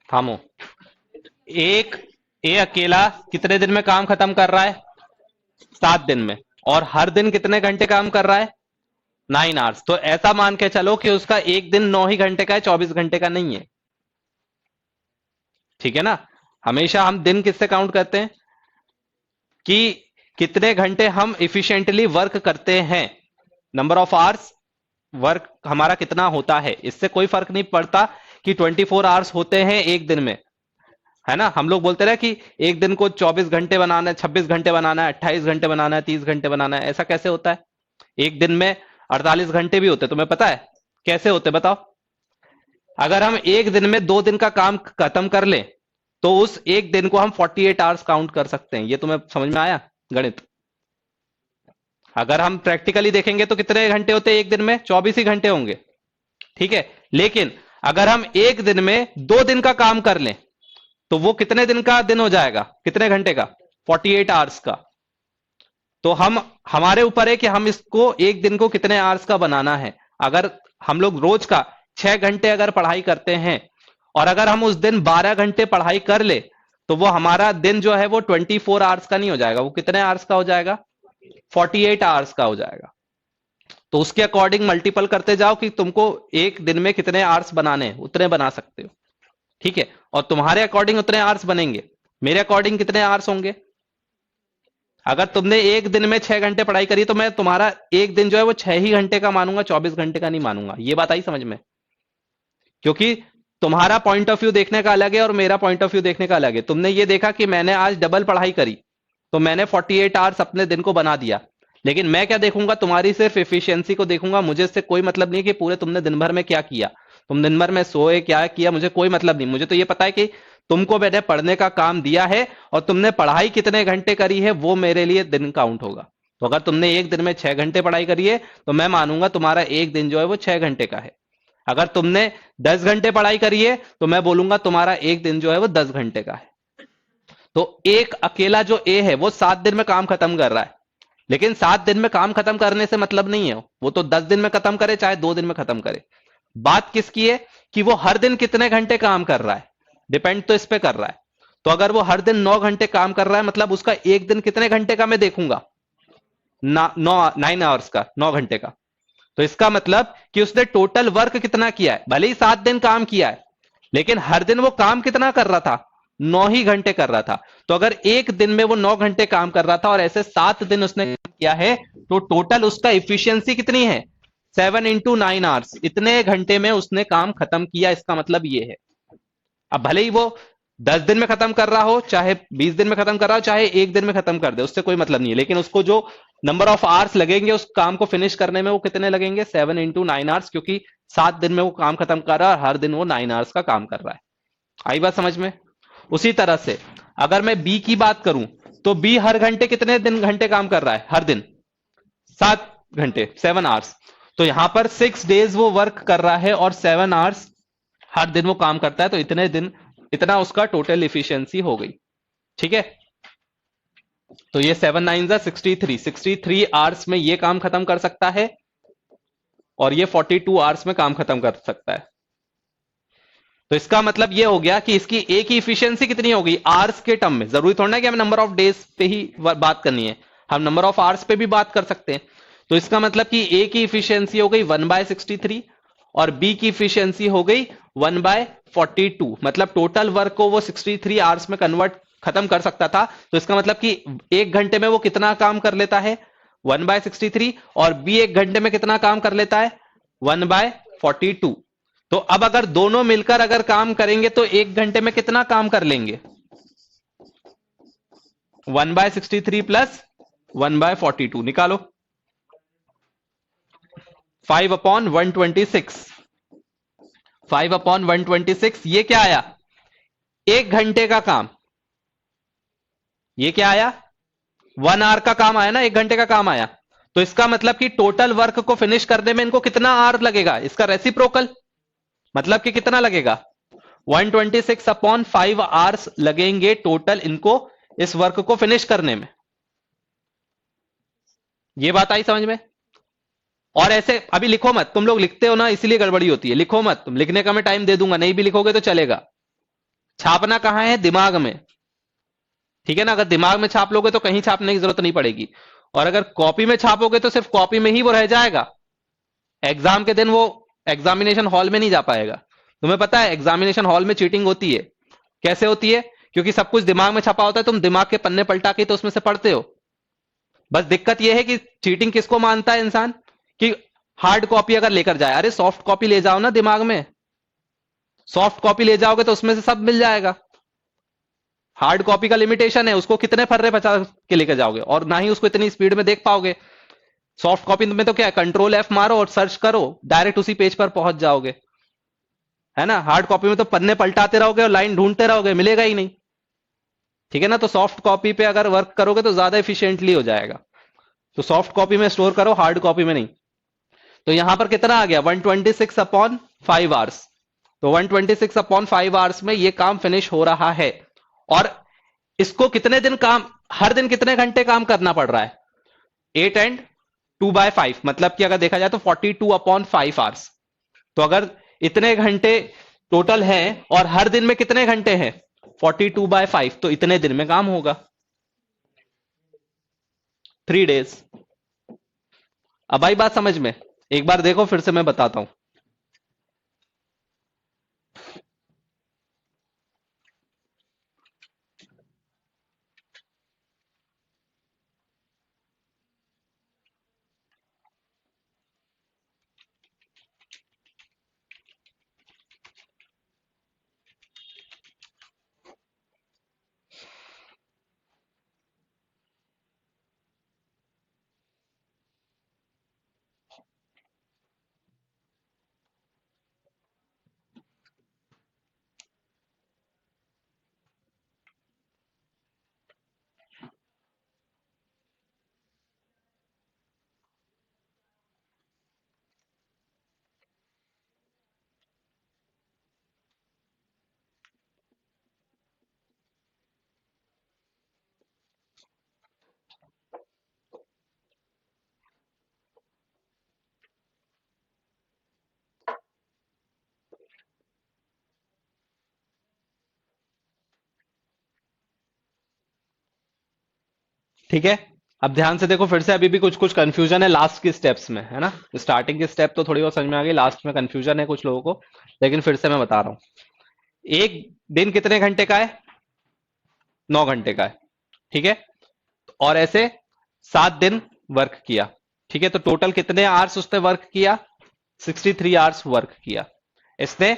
थामो। एक ए अकेला कितने दिन में काम खत्म कर रहा है? 7 दिन में। और हर दिन कितने घंटे काम कर रहा है? 9 आवर्स। तो ऐसा मान के चलो कि उसका एक दिन 9 ही घंटे का है, 24 घंटे का नहीं है। ठीक है ना? हमेशा हम दिन किससे काउंट करते हैं कि कितने घंटे हम इफिशिएंटली वर्क करते हैं। नंबर ऑफ आवर्स वर्क हमारा कितना होता है, इससे कोई फर्क नहीं पड़ता कि 24 आवर्स होते हैं एक दिन में। है ना? हम लोग बोलते रहे कि एक दिन को 24 घंटे बनाना है, 26 घंटे बनाना है, 28 घंटे बनाना है, 30 घंटे बनाना है। ऐसा कैसे होता है? एक दिन में 48 घंटे भी होते, तुम्हें पता है कैसे होते? बताओ। अगर हम एक दिन में 2 दिन का काम खत्म कर लें, तो उस एक दिन को हम 48 आवर्स काउंट कर सकते हैं। ये तुम्हें समझ में आया गणित? अगर हम प्रैक्टिकली देखेंगे तो कितने घंटे होते हैं एक दिन में? 24 ही घंटे होंगे। ठीक है, लेकिन अगर हम एक दिन में 2 दिन का काम कर लें, तो वो कितने दिन का दिन हो जाएगा? कितने घंटे का? 48 आवर्स का। तो हमारे ऊपर है कि हम इसको एक दिन को कितने आवर्स का बनाना है। अगर हम लोग रोज का 6 घंटे अगर पढ़ाई करते हैं और अगर हम उस दिन 12 घंटे पढ़ाई कर ले, तो वो हमारा दिन जो है वो 24 आवर्स का नहीं हो जाएगा। वो कितने आवर्स का हो जाएगा? 48 आवर्स का हो जाएगा। तो उसके अकॉर्डिंग मल्टीपल करते जाओ कि तुमको एक दिन में कितने आवर्स बनाने हैं, उतने बना सकते हो। ठीक है, और तुम्हारे अकॉर्डिंग उतने आवर्स बनेंगे, मेरे अकॉर्डिंग कितने आवर्स होंगे। अगर तुमने एक दिन में 6 घंटे पढ़ाई करी तो मैं तुम्हारा एक दिन जो है वो 6 ही घंटे का मानूंगा, 24 घंटे का नहीं मानूंगा। ये बात आई समझ में? क्योंकि तुम्हारा पॉइंट ऑफ व्यू देखने का अलग है और मेरा पॉइंट ऑफ व्यू देखने का अलग है। तुमने ये देखा कि मैंने आज डबल पढ़ाई करी तो मैंने 48 आवर्स अपने दिन को बना दिया, लेकिन मैं क्या देखूंगा, तुम्हारी सिर्फ एफिशिएंसी को देखूंगा। मुझे इससे कोई मतलब नहीं कि पूरे तुमने दिन भर में क्या किया, तुम दिन भर में सोए क्या किया, मुझे कोई मतलब नहीं। मुझे तो ये पता है कि तुमको मैंने पढ़ने का काम दिया है और तुमने पढ़ाई कितने घंटे करी है वो मेरे लिए दिन काउंट होगा। तो अगर तुमने एक दिन में 6 घंटे पढ़ाई करी है तो मैं मानूंगा तुम्हारा एक दिन जो है वो 6 घंटे का है। अगर तुमने 10 घंटे पढ़ाई करी है तो मैं बोलूंगा तुम्हारा एक दिन जो है वो 10 घंटे का है। तो एक अकेला जो ए है वो 7 दिन में काम खत्म कर रहा है, लेकिन 7 दिन में काम खत्म करने से मतलब नहीं है, वो तो 10 दिन में खत्म करे चाहे 2 दिन में खत्म करे। बात किसकी है कि वो हर दिन कितने घंटे काम कर रहा है, डिपेंड तो इस पे कर रहा है। तो अगर वो हर दिन 9 घंटे काम कर रहा है मतलब उसका एक दिन कितने घंटे का मैं देखूंगा, 9 आवर्स का, 9 घंटे का। तो इसका मतलब कि उसने टोटल वर्क कितना किया है, भले ही 7 दिन काम किया है लेकिन हर दिन वो काम कितना कर रहा था, 9 ही घंटे कर रहा था। तो अगर एक दिन में वो 9 घंटे काम कर रहा था और ऐसे 7 दिन उसने काम किया है तो टोटल उसका इफिशियंसी कितनी है, 7 × 9 आवर्स, इतने घंटे में उसने काम खत्म किया। इसका मतलब ये है। अब भले ही वो 10 दिन में खत्म कर रहा हो, चाहे 20 दिन में खत्म कर रहा हो, चाहे एक दिन में खत्म कर दे, उससे कोई मतलब नहीं है, लेकिन उसको जो नंबर ऑफ आवर्स लगेंगे उस काम को फिनिश करने में वो कितने लगेंगे, 7 × 9 आवर्स, क्योंकि 7 दिन में वो काम खत्म कर रहा है और हर दिन वो 9 आवर्स का काम कर रहा है। आई बात समझ में? उसी तरह से अगर मैं बी की बात करूं तो बी हर घंटे कितने घंटे काम कर रहा है, हर दिन 7 घंटे, 7 आवर्स। तो यहां पर 6 डेज वो वर्क कर रहा है और 7 आवर्स हर दिन वो काम करता है, तो इतने दिन, इतना उसका टोटल इफिशियंसी हो गई। ठीक है, तो ये 7 × 9 = 63, 63 आवर्स में ये काम खत्म कर सकता है और ये 42 आवर्स में काम खत्म कर सकता है। तो इसका मतलब ये हो गया कि इसकी एक ही इफिशियंसी कितनी होगी, आवर्स के टर्म में। जरूरी थोड़ा ना कि हमें नंबर ऑफ डेज पे ही बात करनी है, हम नंबर ऑफ आवर्स पे भी बात कर सकते हैं। तो इसका मतलब कि ए की इफिशियंसी हो गई 1/63 और बी की इफिशियंसी हो गई 1/42। मतलब टोटल वर्क को वो 63 आवर्स में कन्वर्ट खत्म कर सकता था। तो इसका मतलब कि एक घंटे में वो कितना काम कर लेता है, 1/63, और बी एक घंटे में कितना काम कर लेता है, 1/42। तो अब अगर दोनों मिलकर अगर काम करेंगे तो एक घंटे में कितना काम कर लेंगे, 1/63 प्लस 1/42 निकालो, 5/126। 5/126 ये क्या आया, एक घंटे का काम। ये क्या आया, 1 आवर का काम आया ना, एक घंटे का काम आया। तो इसका मतलब कि टोटल वर्क को फिनिश करने में इनको कितना आवर लगेगा, इसका रेसिप्रोकल, मतलब कि कितना लगेगा, 126/5 आवर्स लगेंगे टोटल इनको इस वर्क को फिनिश करने में। ये बात आई समझ में? और ऐसे अभी लिखो मत, तुम लोग लिखते हो ना इसलिए गड़बड़ी होती है, लिखो मत तुम, लिखने का मैं टाइम दे दूंगा, नहीं भी लिखोगे तो चलेगा। छापना कहां है, दिमाग में। ठीक है ना, अगर दिमाग में छाप लोगे तो कहीं छापने की जरूरत नहीं पड़ेगी, और अगर कॉपी में छापोगे तो सिर्फ कॉपी में ही वो रह जाएगा, एग्जाम के दिन वो एग्जामिनेशन हॉल में नहीं जा पाएगा। तुम्हें पता है एग्जामिनेशन हॉल में चीटिंग होती है, कैसे होती है, क्योंकि सब कुछ दिमाग में छपा होता है, तुम दिमाग के पन्ने पलटा के तो उसमें से पढ़ते हो। बस दिक्कत यह है कि चीटिंग किसको मानता है इंसान, कि हार्ड कॉपी अगर लेकर जाए, अरे सॉफ्ट कॉपी ले जाओ ना दिमाग में, सॉफ्ट कॉपी ले जाओगे तो उसमें से सब मिल जाएगा। हार्ड कॉपी का लिमिटेशन है, उसको कितने फर्रे बचा के लेकर जाओगे, और ना ही उसको इतनी स्पीड में देख पाओगे। सॉफ्ट कॉपी में तो क्या है, Ctrl+F मारो और सर्च करो, डायरेक्ट उसी पेज पर पहुंच जाओगे, है ना। हार्ड कॉपी में तो पन्ने पलटाते रहोगे और लाइन ढूंढते रहोगे, मिलेगा ही नहीं। ठीक है ना, तो सॉफ्ट कॉपी पे अगर वर्क करोगे तो ज्यादा एफिशिएंटली हो जाएगा। तो सॉफ्ट कॉपी में स्टोर करो, हार्ड कॉपी में नहीं। तो यहां पर कितना आ गया, 126/5 आवर्स। तो 126/5 आवर्स में ये काम फिनिश हो रहा है, और इसको कितने दिन काम, हर दिन कितने घंटे काम करना पड़ रहा है, 8 and 2/5, मतलब कि अगर देखा जाए तो 42/5 आवर्स। तो अगर इतने घंटे टोटल हैं और हर दिन में कितने घंटे हैं, 42/5, तो इतने दिन में काम होगा, 3 days। अब आई बात समझ में? एक बार देखो फिर से मैं बताता हूं। ठीक है, अब ध्यान से देखो फिर से, अभी भी कुछ कुछ कंफ्यूजन है लास्ट के स्टेप्स में, है ना? स्टार्टिंग के स्टेप तो थोड़ी बहुत समझ में आ गई, लास्ट में कंफ्यूजन है कुछ लोगों को, लेकिन फिर से मैं बता रहा हूं। एक दिन कितने घंटे का है? 9 घंटे का है। ठीक है, और ऐसे 7 दिन वर्क किया। ठीक है, तो टोटल कितने आवर्स उसने वर्क किया? 63 आवर्स वर्क किया इसने।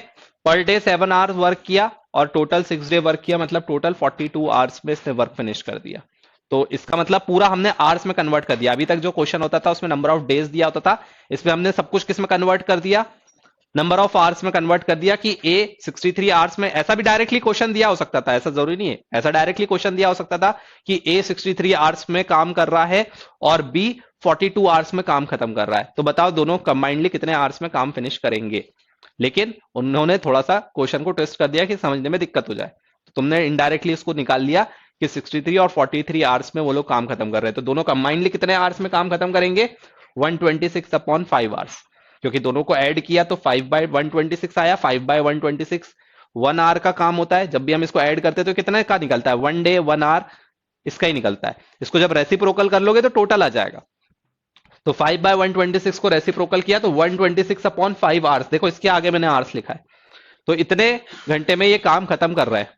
पर डे 7 आवर्स वर्क किया और टोटल 6 डे वर्क किया, मतलब टोटल 42 आवर्स में इसने वर्क फिनिश कर दिया। तो इसका मतलब पूरा हमने आवर्स में कन्वर्ट कर दिया। अभी तक जो क्वेश्चन होता था उसमें नंबर ऑफ डेज दिया होता था, इसमें हमने सब कुछ किस में कन्वर्ट कर दिया? नंबर ऑफ आवर्स में कन्वर्ट कर दिया। कि ए 63 आवर्स में, ऐसा भी डायरेक्टली क्वेश्चन दिया हो सकता था, ऐसा जरूरी नहीं है, ऐसा डायरेक्टली क्वेश्चन दिया हो सकता था कि ए 63 आवर्स में काम कर रहा है और बी 42 आवर्स में काम खत्म कर रहा है, तो बताओ दोनों कंबाइंडली कितने आवर्स में काम फिनिश करेंगे। लेकिन उन्होंने थोड़ा सा क्वेश्चन को ट्विस्ट कर दिया कि समझने में दिक्कत हो जाए, तो तुमने इनडायरेक्टली उसको निकाल लिया कि 63 और 43 आवर्स में वो लोग काम खत्म कर रहे हैं, तो दोनों कंबाइंडली कितने आवर्स में काम खत्म करेंगे? 126/5 आवर्स। क्योंकि दोनों को ऐड किया तो 5/126 आया। 5/126 1 आवर का काम होता है। जब भी हम इसको ऐड करते हैं तो कितने का निकलता है? 1 डे 1 आवर इसका ही निकलता है। इसको जब रेसिप्रोकल कर लोगे तो टोटल आ जाएगा। तो 5/126 को रेसिप्रोकल किया तो 126/5 आवर्स। देखो इसके आगे मैंने आवर्स लिखा है, तो इतने घंटे में ये काम खत्म कर रहा है,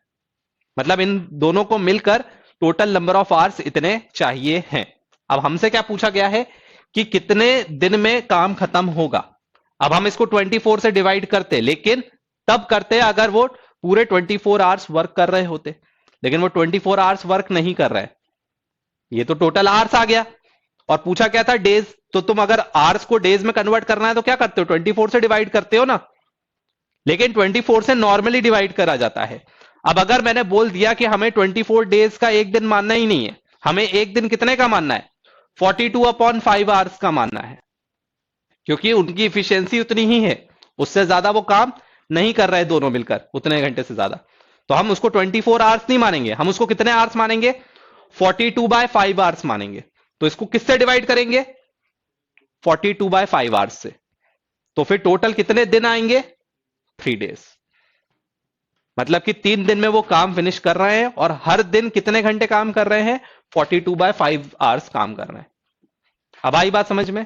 मतलब इन दोनों को मिलकर टोटल नंबर ऑफ आवर्स इतने चाहिए हैं। अब हमसे क्या पूछा गया है कि कितने दिन में काम खत्म होगा। अब हम इसको 24 से डिवाइड करते, लेकिन तब करते अगर वो पूरे 24 आवर्स वर्क कर रहे होते, लेकिन वो 24 आवर्स वर्क नहीं कर रहे। ये तो टोटल आवर्स आ गया, और पूछा क्या था? डेज। तो तुम अगर आवर्स को डेज में कन्वर्ट करना है तो क्या करते हो? 24 से डिवाइड करते हो ना, लेकिन 24 से नॉर्मली डिवाइड करा जाता है। अब अगर मैंने बोल दिया कि हमें 24 डेज का एक दिन मानना ही नहीं है, हमें एक दिन कितने का मानना है? 42/5 आवर्स का मानना है, क्योंकि उनकी इफिशियंसी उतनी ही है, उससे ज्यादा वो काम नहीं कर रहे दोनों मिलकर उतने घंटे से ज्यादा। तो हम उसको 24 आवर्स नहीं मानेंगे, हम उसको कितने आवर्स मानेंगे? 42/5 आवर्स मानेंगे। तो इसको किससे डिवाइड करेंगे? 42/5 आवर्स से। तो फिर टोटल कितने दिन आएंगे? 3 डेज। मतलब कि 3 दिन में वो काम फिनिश कर रहे हैं, और हर दिन कितने घंटे काम कर रहे हैं? 42/5 आवर्स काम कर रहे हैं। अब आई बात समझ में?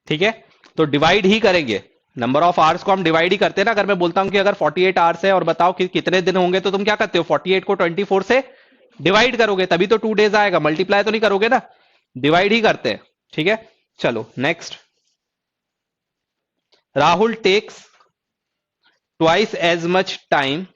ठीक है, तो डिवाइड ही करेंगे। नंबर ऑफ आवर्स को हम डिवाइड ही करते हैं ना। अगर मैं बोलता हूं कि अगर 48 आवर्स है और बताओ कि कितने दिन होंगे, तो तुम क्या करते हो? 48 को 24 से डिवाइड करोगे, तभी तो 2 डेज आएगा। मल्टीप्लाई तो नहीं करोगे ना, डिवाइड ही करते हैं। ठीक है, चलो next. Rahul takes twice as much time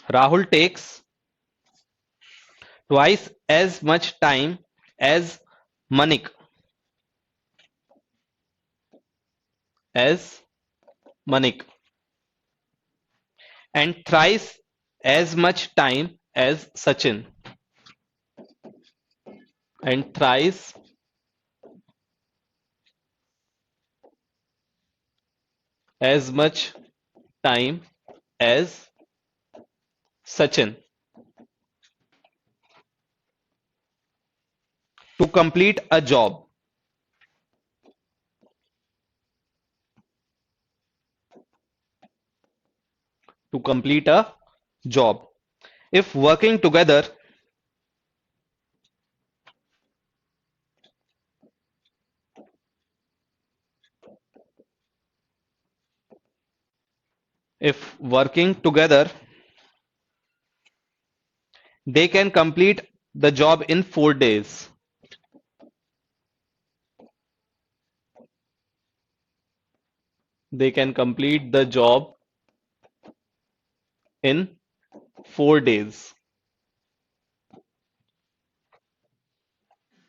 Rahul takes twice as much time as Manik as Manik, and thrice as much time as Sachin, and thrice as much time as Sachin to complete a job. To complete a job. If working together, if working together, they can complete the job in 4 days. They can complete the job in 4 days.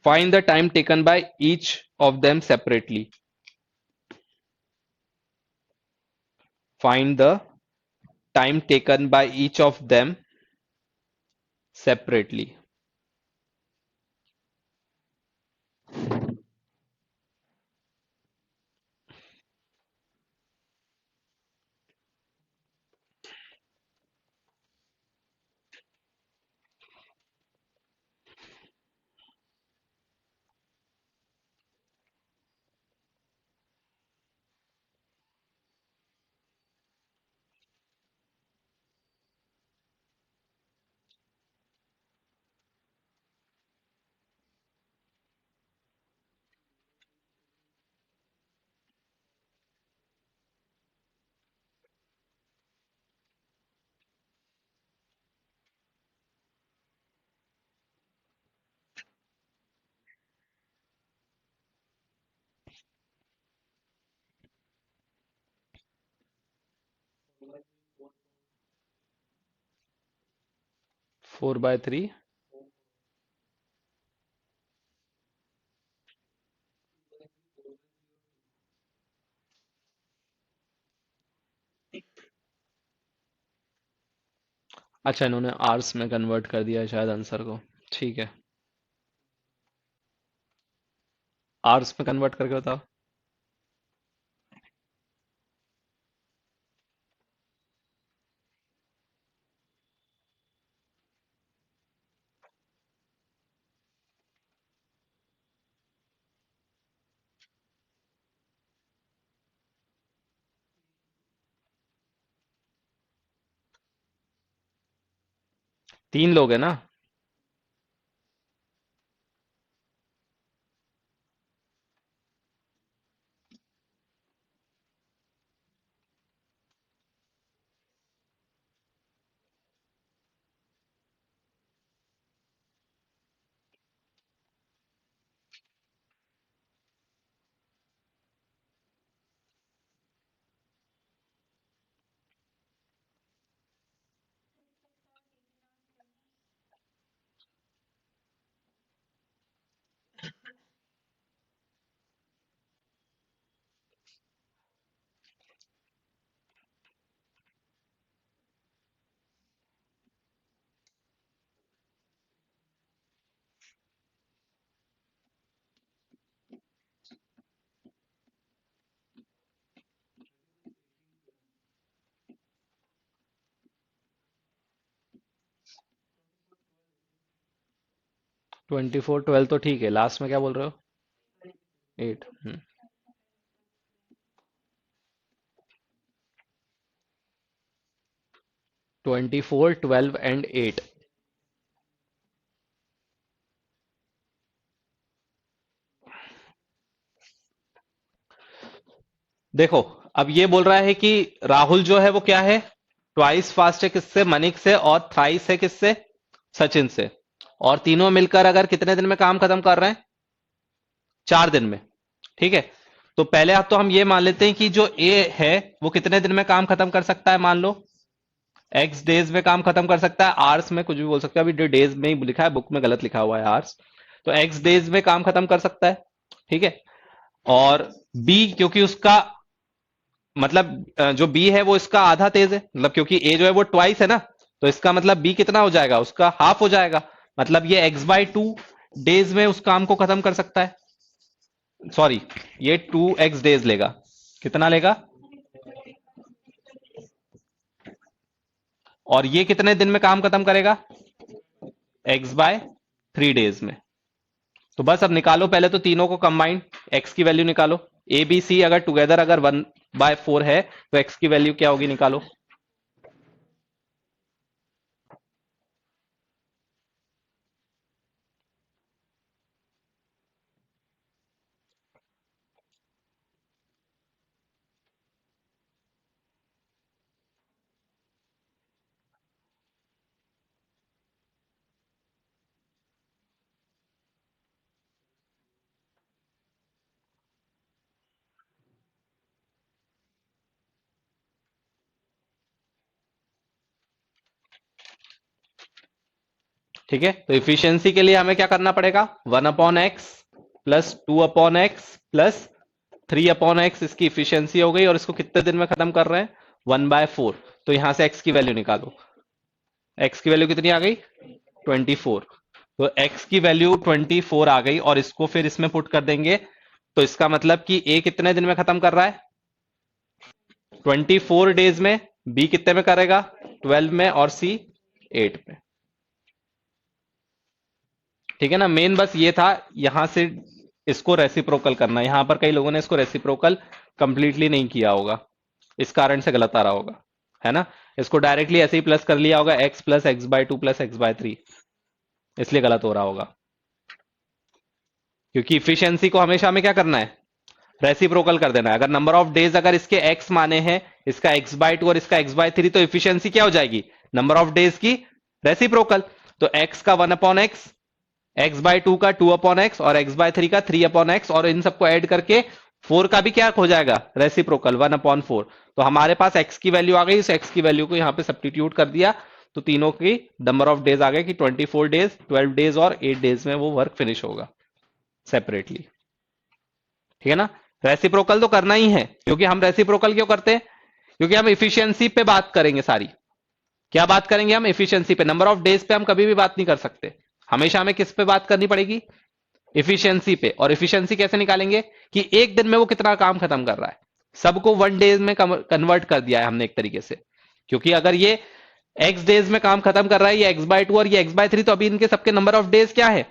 Find the time taken by each of them separately. Find the time taken by each of them separately. Four by three. अच्छा, इन्होंने आर्स में कन्वर्ट कर दिया है शायद आंसर को। ठीक है, आर्स में कन्वर्ट करके बताओ। 3 लोग है ना? 24 12 तो ठीक है, लास्ट में क्या बोल रहे हो? 8। 24 12 एंड 8। देखो, अब ये बोल रहा है कि राहुल जो है वो क्या है, ट्वाइस फास्ट है किससे? मनिक से। और थ्राइस है किससे? सचिन से। और तीनों मिलकर अगर कितने दिन में काम खत्म कर रहे हैं? 4 दिन में। ठीक है, तो पहले आप तो हम ये मान लेते हैं कि जो ए है वो कितने दिन में काम खत्म कर सकता है? मान लो एक्स डेज में काम खत्म कर सकता है। आर्स में कुछ भी बोल सकते हो, अभी डेज में ही लिखा है, बुक में गलत लिखा हुआ है आर्स। तो एक्स डेज में काम खत्म कर सकता है। ठीक है, और बी क्योंकि उसका मतलब जो बी है वो इसका आधा तेज है, मतलब क्योंकि ए जो है वो ट्वाइस है ना, तो इसका मतलब बी कितना हो जाएगा? उसका हाफ हो जाएगा। मतलब ये x/2 डेज में उस काम को खत्म कर सकता है। सॉरी, ये 2x डेज लेगा। कितना लेगा? और ये कितने दिन में काम खत्म करेगा? x/3 डेज में। तो बस अब निकालो पहले तो तीनों को कंबाइंड, x की वैल्यू निकालो। ए बी सी अगर टुगेदर अगर 1/4 है तो x की वैल्यू क्या होगी, निकालो। ठीक है, तो इफिशियंसी के लिए हमें क्या करना पड़ेगा? 1/x plus 2/x plus 3/x इसकी इफिशियंसी हो गई, और इसको कितने दिन में खत्म कर रहे हैं? 1/4। तो यहां से x की वैल्यू निकालो। x की वैल्यू कितनी आ गई? 24। तो x की वैल्यू 24 आ गई, और इसको फिर इसमें पुट कर देंगे। तो इसका मतलब कि a कितने दिन में खत्म कर रहा है? 24 डेज में। b कितने में करेगा? 12 में। और c 8 में। ठीक है ना, मेन बस ये था यहां से इसको रेसिप्रोकल करना। यहां पर कई लोगों ने इसको रेसिप्रोकल कंप्लीटली नहीं किया होगा, इस कारण से गलत आ रहा होगा, है ना। इसको डायरेक्टली ऐसे ही प्लस कर लिया होगा, x plus x/2 plus x/3, इसलिए गलत हो रहा होगा। क्योंकि इफिशियंसी को हमेशा हमें क्या करना है? रेसिप्रोकल कर देना है। अगर नंबर ऑफ डेज अगर इसके x माने हैं, इसका x/2 और इसका x/3, तो इफिशियंसी क्या हो जाएगी? नंबर ऑफ डेज की रेसिप्रोकल। तो x का 1/x, x/2 का 2/x और x/3 का 3/x, और इन सबको ऐड करके 4 का भी क्या हो जाएगा? रेसिप्रोकल 1/4। तो हमारे पास x की वैल्यू आ गई, इस x की वैल्यू को यहां पे सब्स्टिट्यूट कर दिया, तो तीनों की नंबर ऑफ डेज आ गए कि 24 डेज, 12 डेज और 8 डेज में वो वर्क फिनिश होगा सेपरेटली। ठीक है ना, रेसिप्रोकल तो करना ही है, क्योंकि हम रेसिप्रोकल क्यों करते हैं? क्योंकि हम इफिशियंसी पे बात करेंगे सारी। क्या बात करेंगे हम? इफिशियंसी पे। नंबर ऑफ डेज पे हम कभी भी बात नहीं कर सकते, हमेशा हमें किस पे बात करनी पड़ेगी? इफिशियंसी पे। और इफिशियंसी कैसे निकालेंगे? कि एक दिन में वो कितना काम खत्म कर रहा है। सबको 1 डेज में कन्वर्ट कर दिया है हमने एक तरीके से, क्योंकि अगर ये x डेज में काम खत्म कर रहा है, ये x/2 और ये x/3, तो अभी इनके सबके नंबर ऑफ डेज क्या है?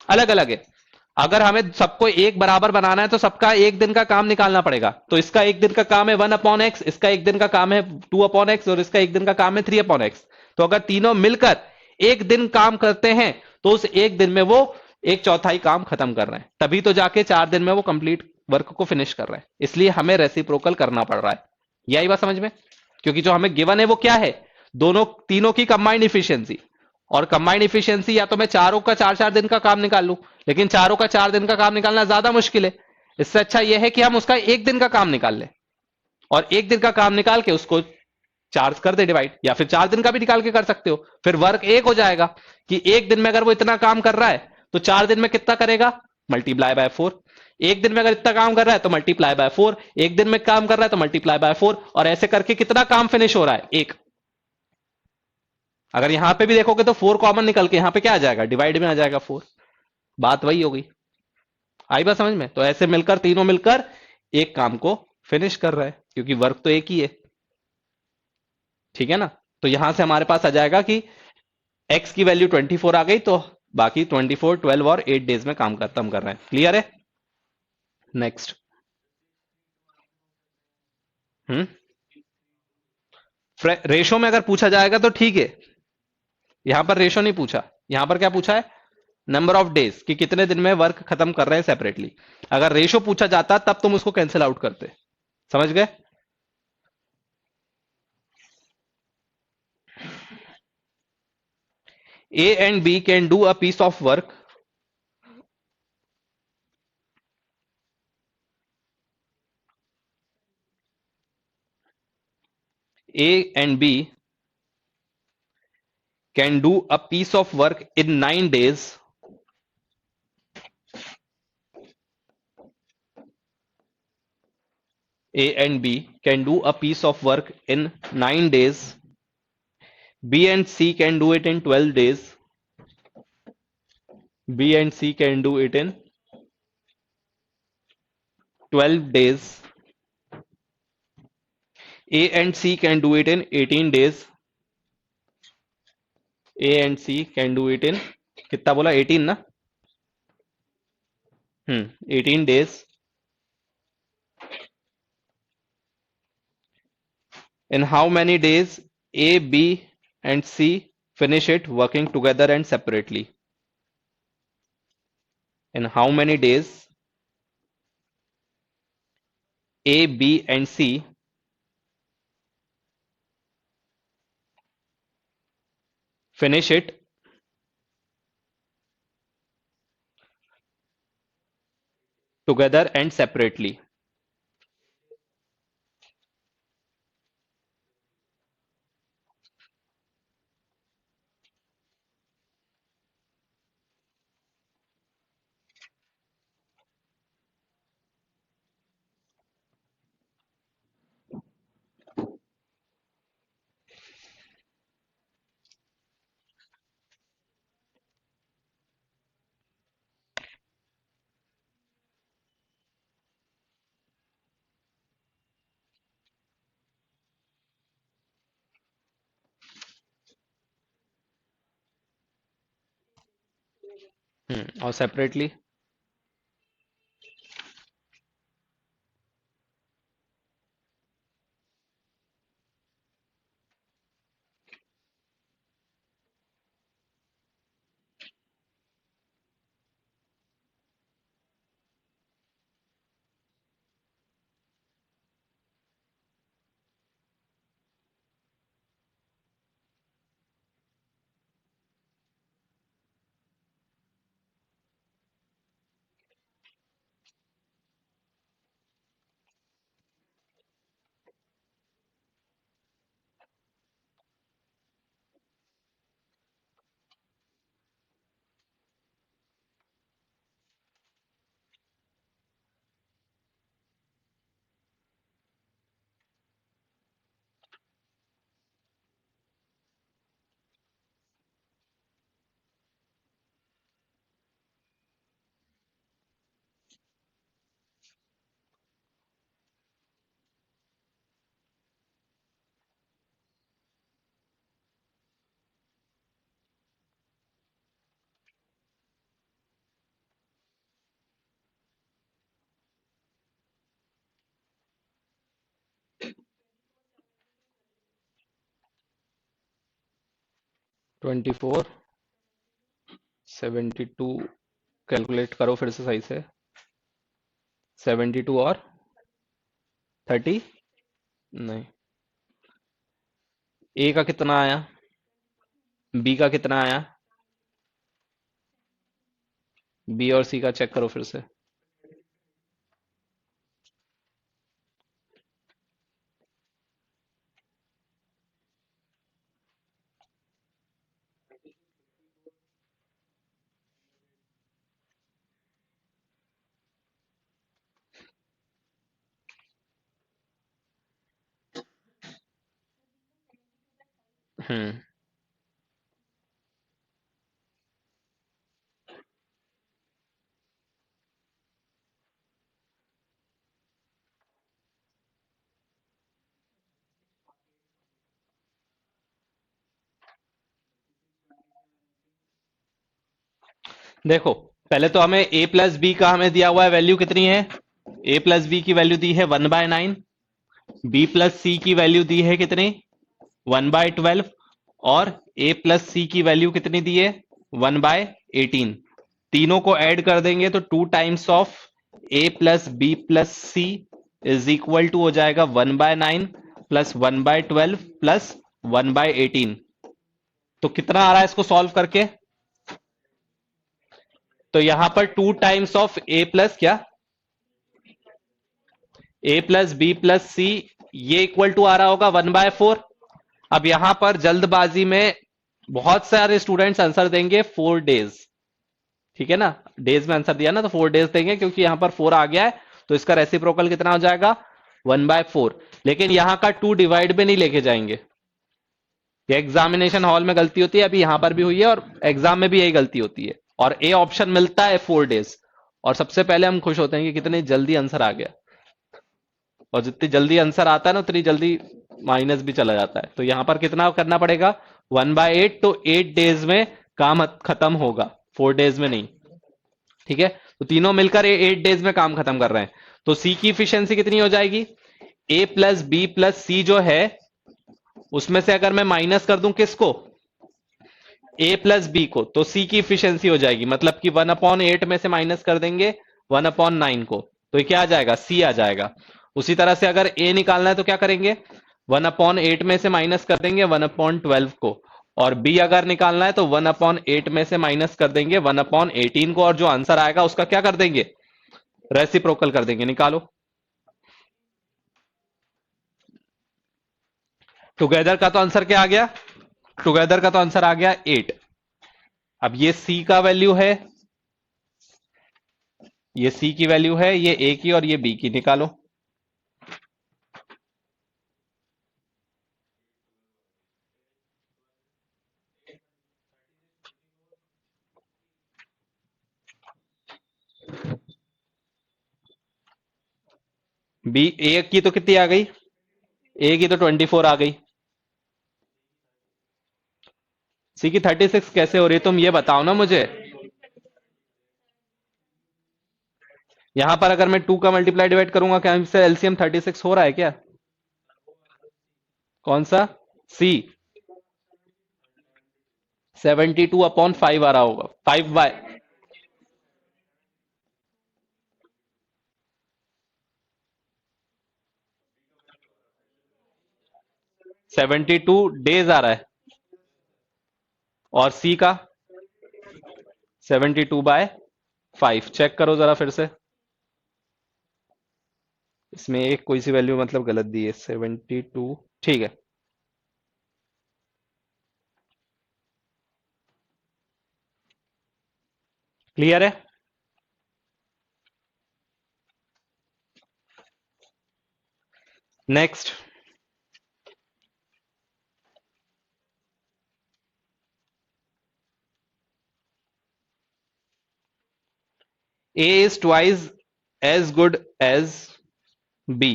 अलग अलग है। अगर हमें सबको एक बराबर बनाना है तो सबका एक दिन का काम निकालना पड़ेगा। तो इसका एक दिन का काम है 1/x, इसका एक दिन का काम है 2/x, और इसका एक दिन का काम है 3/x। तो अगर तीनों मिलकर एक दिन काम करते हैं, तो उस एक दिन में वो एक चौथाई काम खत्म कर रहे हैं, तभी तो जाके 4 दिन में वो कंप्लीट वर्क को फिनिश कर रहे हैं। इसलिए हमें रेसिप्रोकल करना पड़ रहा है। यही बात समझ में? क्योंकि जो हमें गिवन है वो क्या है? दोनों तीनों की कंबाइंड इफिशियंसी। और कंबाइंड इफिशियंसी या तो मैं चारों का 4-4 दिन का काम निकाल लूं, लेकिन चारों का 4 दिन का काम निकालना ज्यादा मुश्किल है। इससे अच्छा यह है कि हम उसका एक दिन का काम निकाल लें, और एक दिन का काम निकाल के उसको 4 कर दे डिवाइड, या फिर 4 दिन का भी निकाल के कर सकते हो। फिर वर्क एक हो जाएगा कि एक दिन में अगर वो इतना काम कर रहा है तो 4 दिन में कितना करेगा? Multiply by 4। एक दिन में अगर इतना काम कर रहा है तो मल्टीप्लाई बाय 4, एक दिन में काम कर रहा है तो मल्टीप्लाई बाय 4, और ऐसे करके कितना काम फिनिश हो रहा है? एक। अगर यहां पे भी देखोगे तो 4 कॉमन निकल के यहां पे क्या आ जाएगा? डिवाइड में आ जाएगा 4। बात वही होगी। आई बात समझ में? तो ऐसे मिलकर तीनों मिलकर एक काम को फिनिश कर रहे हैं, क्योंकि वर्क तो एक ही है। ठीक है ना, तो यहां से हमारे पास आ जाएगा कि x की वैल्यू 24 आ गई, तो बाकी 24, 12 और 8 डेज में काम खत्म कर रहे हैं। क्लियर है? नेक्स्ट। हम्म रेशो में अगर पूछा जाएगा तो ठीक है। यहां पर रेशो नहीं पूछा, यहां पर क्या पूछा है? नंबर ऑफ डेज, कि कितने दिन में वर्क खत्म कर रहे हैं सेपरेटली। अगर रेशो पूछा जाता तब तुम उसको कैंसिल आउट करते। समझ गए? A and B can do a piece of work. A and B can do a piece of work in 9 days. A and B can do a piece of work in 9 days. B and C can do it in 12 days. B and C can do it in 12 days. A and C can do it in 18 days. A and C can do it in, कितना बोला, 18 ना? 18 days. In how many days A, B and C finish it working together and separately? In how many days A, B and C finish it together and separately? और separately? 24, 72, कैलकुलेट करो फिर से सही से। 72 और 30, नहीं। ए का कितना आया, बी का कितना आया, बी और सी का चेक करो फिर से। हम्म देखो, पहले तो हमें a प्लस बी का हमें दिया हुआ है वैल्यू कितनी है, a प्लस बी की वैल्यू दी है 1/9, b प्लस सी की वैल्यू दी है कितनी, 1/12, और a प्लस सी की वैल्यू कितनी दी है, 1/18। तीनों को ऐड कर देंगे तो 2 times of a plus B plus C is equal to हो जाएगा 1/9 प्लस 1/12 प्लस 1/18। तो कितना आ रहा है इसको सॉल्व करके, तो यहां पर 2 टाइम्स ऑफ a प्लस क्या, a प्लस बी प्लस सी, ये इक्वल टू आ रहा होगा 1/4। अब यहां पर जल्दबाजी में बहुत सारे स्टूडेंट्स आंसर देंगे 4 डेज, ठीक है ना, डेज में आंसर दिया ना तो 4 डेज देंगे, क्योंकि यहां पर 4 आ गया है तो इसका रेसिप्रोकल कितना हो जाएगा, 1/4। लेकिन यहां का 2 डिवाइड में नहीं लेके जाएंगे, ये एग्जामिनेशन हॉल में गलती होती है, अभी यहां पर भी हुई है और एग्जाम में भी यही गलती होती है। और ए ऑप्शन मिलता है 4 डेज, और सबसे पहले हम खुश होते हैं कि कितने जल्दी आंसर आ गया, और जितनी जल्दी आंसर आता है ना उतनी जल्दी माइनस भी चला जाता है। तो यहां पर कितना करना पड़ेगा, 1/8 तो 8 डेज में काम खत्म होगा, 4 डेज में नहीं। ठीक है, तो तीनों मिलकर 8 डेज में काम खत्म कर रहे हैं। तो सी की इफिशियंसी कितनी हो जाएगी? ए प्लस बी प्लस सी जो है उसमें से अगर मैं माइनस कर दूं किसको? ए प्लस बी को, तो सी की इफिशियंसी हो जाएगी, मतलब कि 1/8 में से माइनस कर देंगे 1/9 को, तो ये क्या आ जाएगा? सी आ जाएगा। उसी तरह से अगर ए निकालना है तो क्या करेंगे? 1/8 में से माइनस कर देंगे 1/12 को, और बी अगर निकालना है तो 1/8 में से माइनस कर देंगे 1/18 को, और जो आंसर आएगा उसका क्या कर देंगे? रेसिप्रोकल कर देंगे। निकालो। टुगेदर का तो आंसर क्या आ गया? टुगेदर का तो आंसर आ गया 8। अब ये सी का वैल्यू है, ये सी की वैल्यू है, ये ए की और ये बी की। निकालो। बी, ए की तो कितनी आ गई? ए की तो 24 आ गई। सी की 36 कैसे हो रही है तुम ये बताओ ना मुझे। यहां पर अगर मैं 2 का मल्टीप्लाई डिवाइड करूंगा, क्या इससे एलसीएम 36 हो रहा है क्या? कौन सा? सी। 72/5 आ रहा होगा, 72 डेज आ रहा है। और सी का 72/5। चेक करो जरा फिर से, इसमें एक कोई सी वैल्यू मतलब गलत दी है। 72, ठीक है। क्लियर है? Next. A is twice as good as B.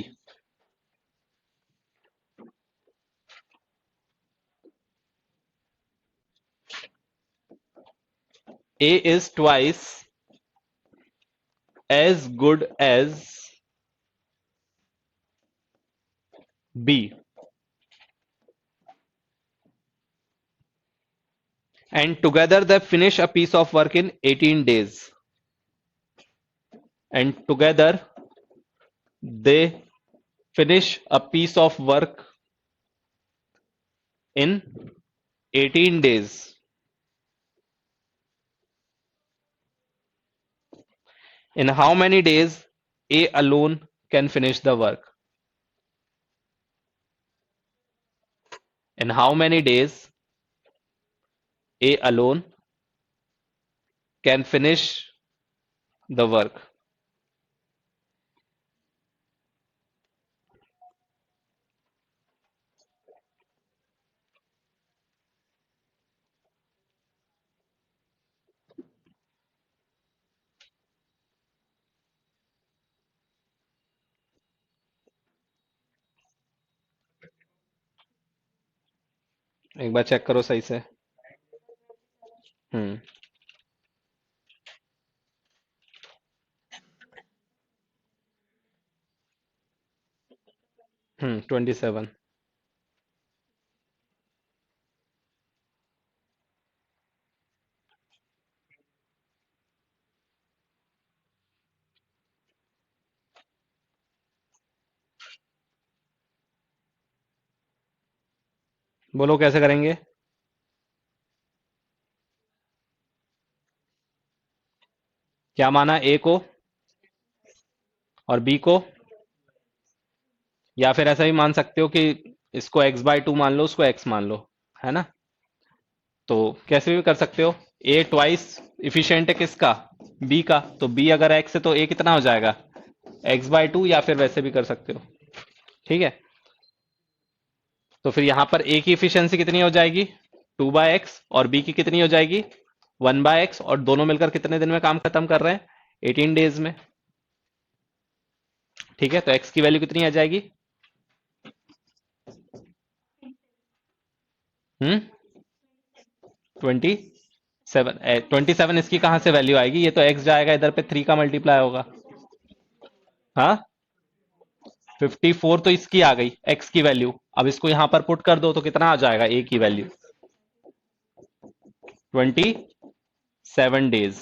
A is twice as good as B, and together they finish a piece of work in 18 days, and together they finish a piece of work in 18 days. In how many days A alone can finish the work? In how many days A alone can finish the work? एक बार चेक करो सही से। हम्म 27। बोलो कैसे करेंगे? क्या माना? ए को और बी को, या फिर ऐसा भी मान सकते हो कि इसको x/2 मान लो, उसको x मान लो, है ना? तो कैसे भी कर सकते हो। ए ट्वाइस इफिशियंट है किसका? बी का। तो बी अगर एक्स है तो ए कितना हो जाएगा? x/2, या फिर वैसे भी कर सकते हो। ठीक है, तो फिर यहां पर ए की इफिशियंसी कितनी हो जाएगी? 2/x, और बी की कितनी हो जाएगी? 1/x, और दोनों मिलकर कितने दिन में काम खत्म कर रहे हैं? 18 डेज में। ठीक है, तो x की वैल्यू कितनी आ जाएगी? हम्म 27। 27 इसकी कहां से वैल्यू आएगी? ये तो x जाएगा इधर पे, 3 का मल्टीप्लाई होगा। हाँ, 54 तो इसकी आ गई x की वैल्यू। अब इसको यहां पर पुट कर दो तो कितना आ जाएगा a की वैल्यू? 27 डेज।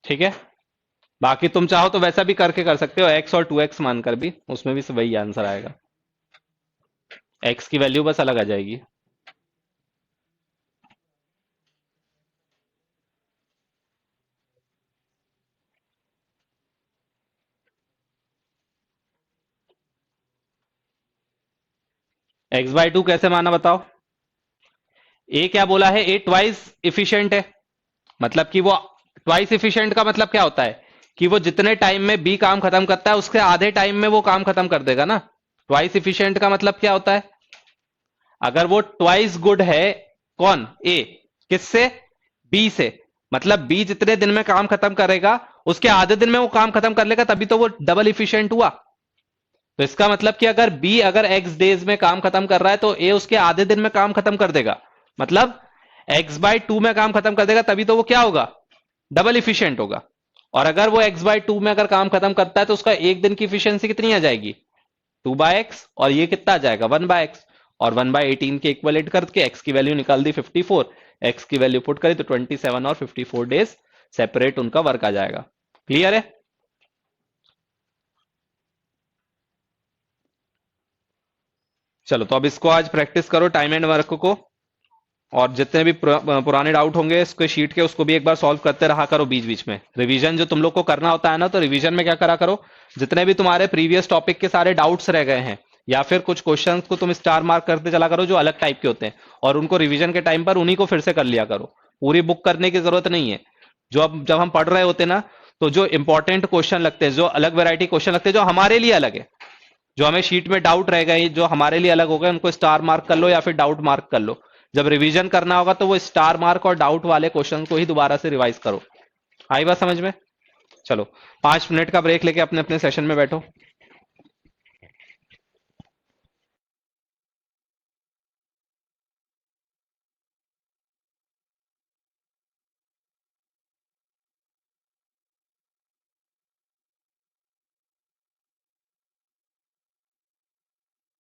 ठीक है, बाकी तुम चाहो तो वैसा भी करके कर सकते हो, x और 2x मानकर भी, उसमें भी वही आंसर आएगा। x की वैल्यू बस अलग आ जाएगी। x/2 कैसे माना बताओ? ए क्या बोला है? ए ट्वाइस इफिशिएंट है, मतलब कि वो ट्वाइस इफिशिएंट का मतलब क्या होता है कि वो जितने टाइम में बी काम खत्म करता है उसके आधे टाइम में वो काम खत्म कर देगा ना। ट्वाइस इफिशिएंट का मतलब क्या होता है? अगर वो ट्वाइस गुड है, कौन? ए, किससे? बी से। मतलब बी जितने दिन में काम खत्म करेगा उसके आधे दिन में वो काम खत्म कर लेगा, तभी तो वो डबल इफिशिएंट हुआ। तो इसका मतलब कि अगर बी अगर एक्स डेज में काम खत्म कर रहा है तो ए उसके आधे दिन में काम खत्म कर देगा, मतलब x/2 में काम खत्म कर देगा, तभी तो वो क्या होगा? डबल इफिशियंट होगा। और अगर वो x/2 में अगर काम खत्म करता है तो उसका एक दिन की इफिशियंसी कितनी आ जाएगी? 2/x, और ये कितना आ जाएगा? 1/x। और 1/18 के इक्वलेट करके x की वैल्यू निकाल दी 54, x की वैल्यू पुट करी तो 27 और 54 डेज सेपरेट उनका वर्क आ जाएगा। क्लियर है? चलो, तो अब इसको आज प्रैक्टिस करो, टाइम एंड वर्क को, और जितने भी पुराने डाउट होंगे इसके शीट के उसको भी एक बार सॉल्व करते रहा करो बीच बीच में। रिवीजन जो तुम लोग को करना होता है ना, तो रिवीजन में क्या करा करो, जितने भी तुम्हारे प्रीवियस टॉपिक के सारे डाउट्स रह गए हैं या फिर कुछ क्वेश्चंस को तुम स्टार मार्क करते चला करो जो अलग टाइप के होते हैं, और उनको रिवीजन के टाइम पर उन्हीं को फिर से कर लिया करो। पूरी बुक करने की जरूरत नहीं है। जो अब जब हम पढ़ रहे होते ना, तो जो इंपॉर्टेंट क्वेश्चन लगते हैं, जो अलग वेराइटी क्वेश्चन लगते हैं, जो हमारे लिए अलग है, जो हमें शीट में डाउट रह गए जो हमारे लिए अलग हो गए, उनको स्टार मार्क कर लो या फिर डाउट मार्क कर लो। जब रिवीजन करना होगा तो वो स्टार मार्क और डाउट वाले क्वेश्चन को ही दोबारा से रिवाइज करो। आई बात समझ में? चलो, 5 मिनट का ब्रेक लेके अपने अपने सेशन में बैठो।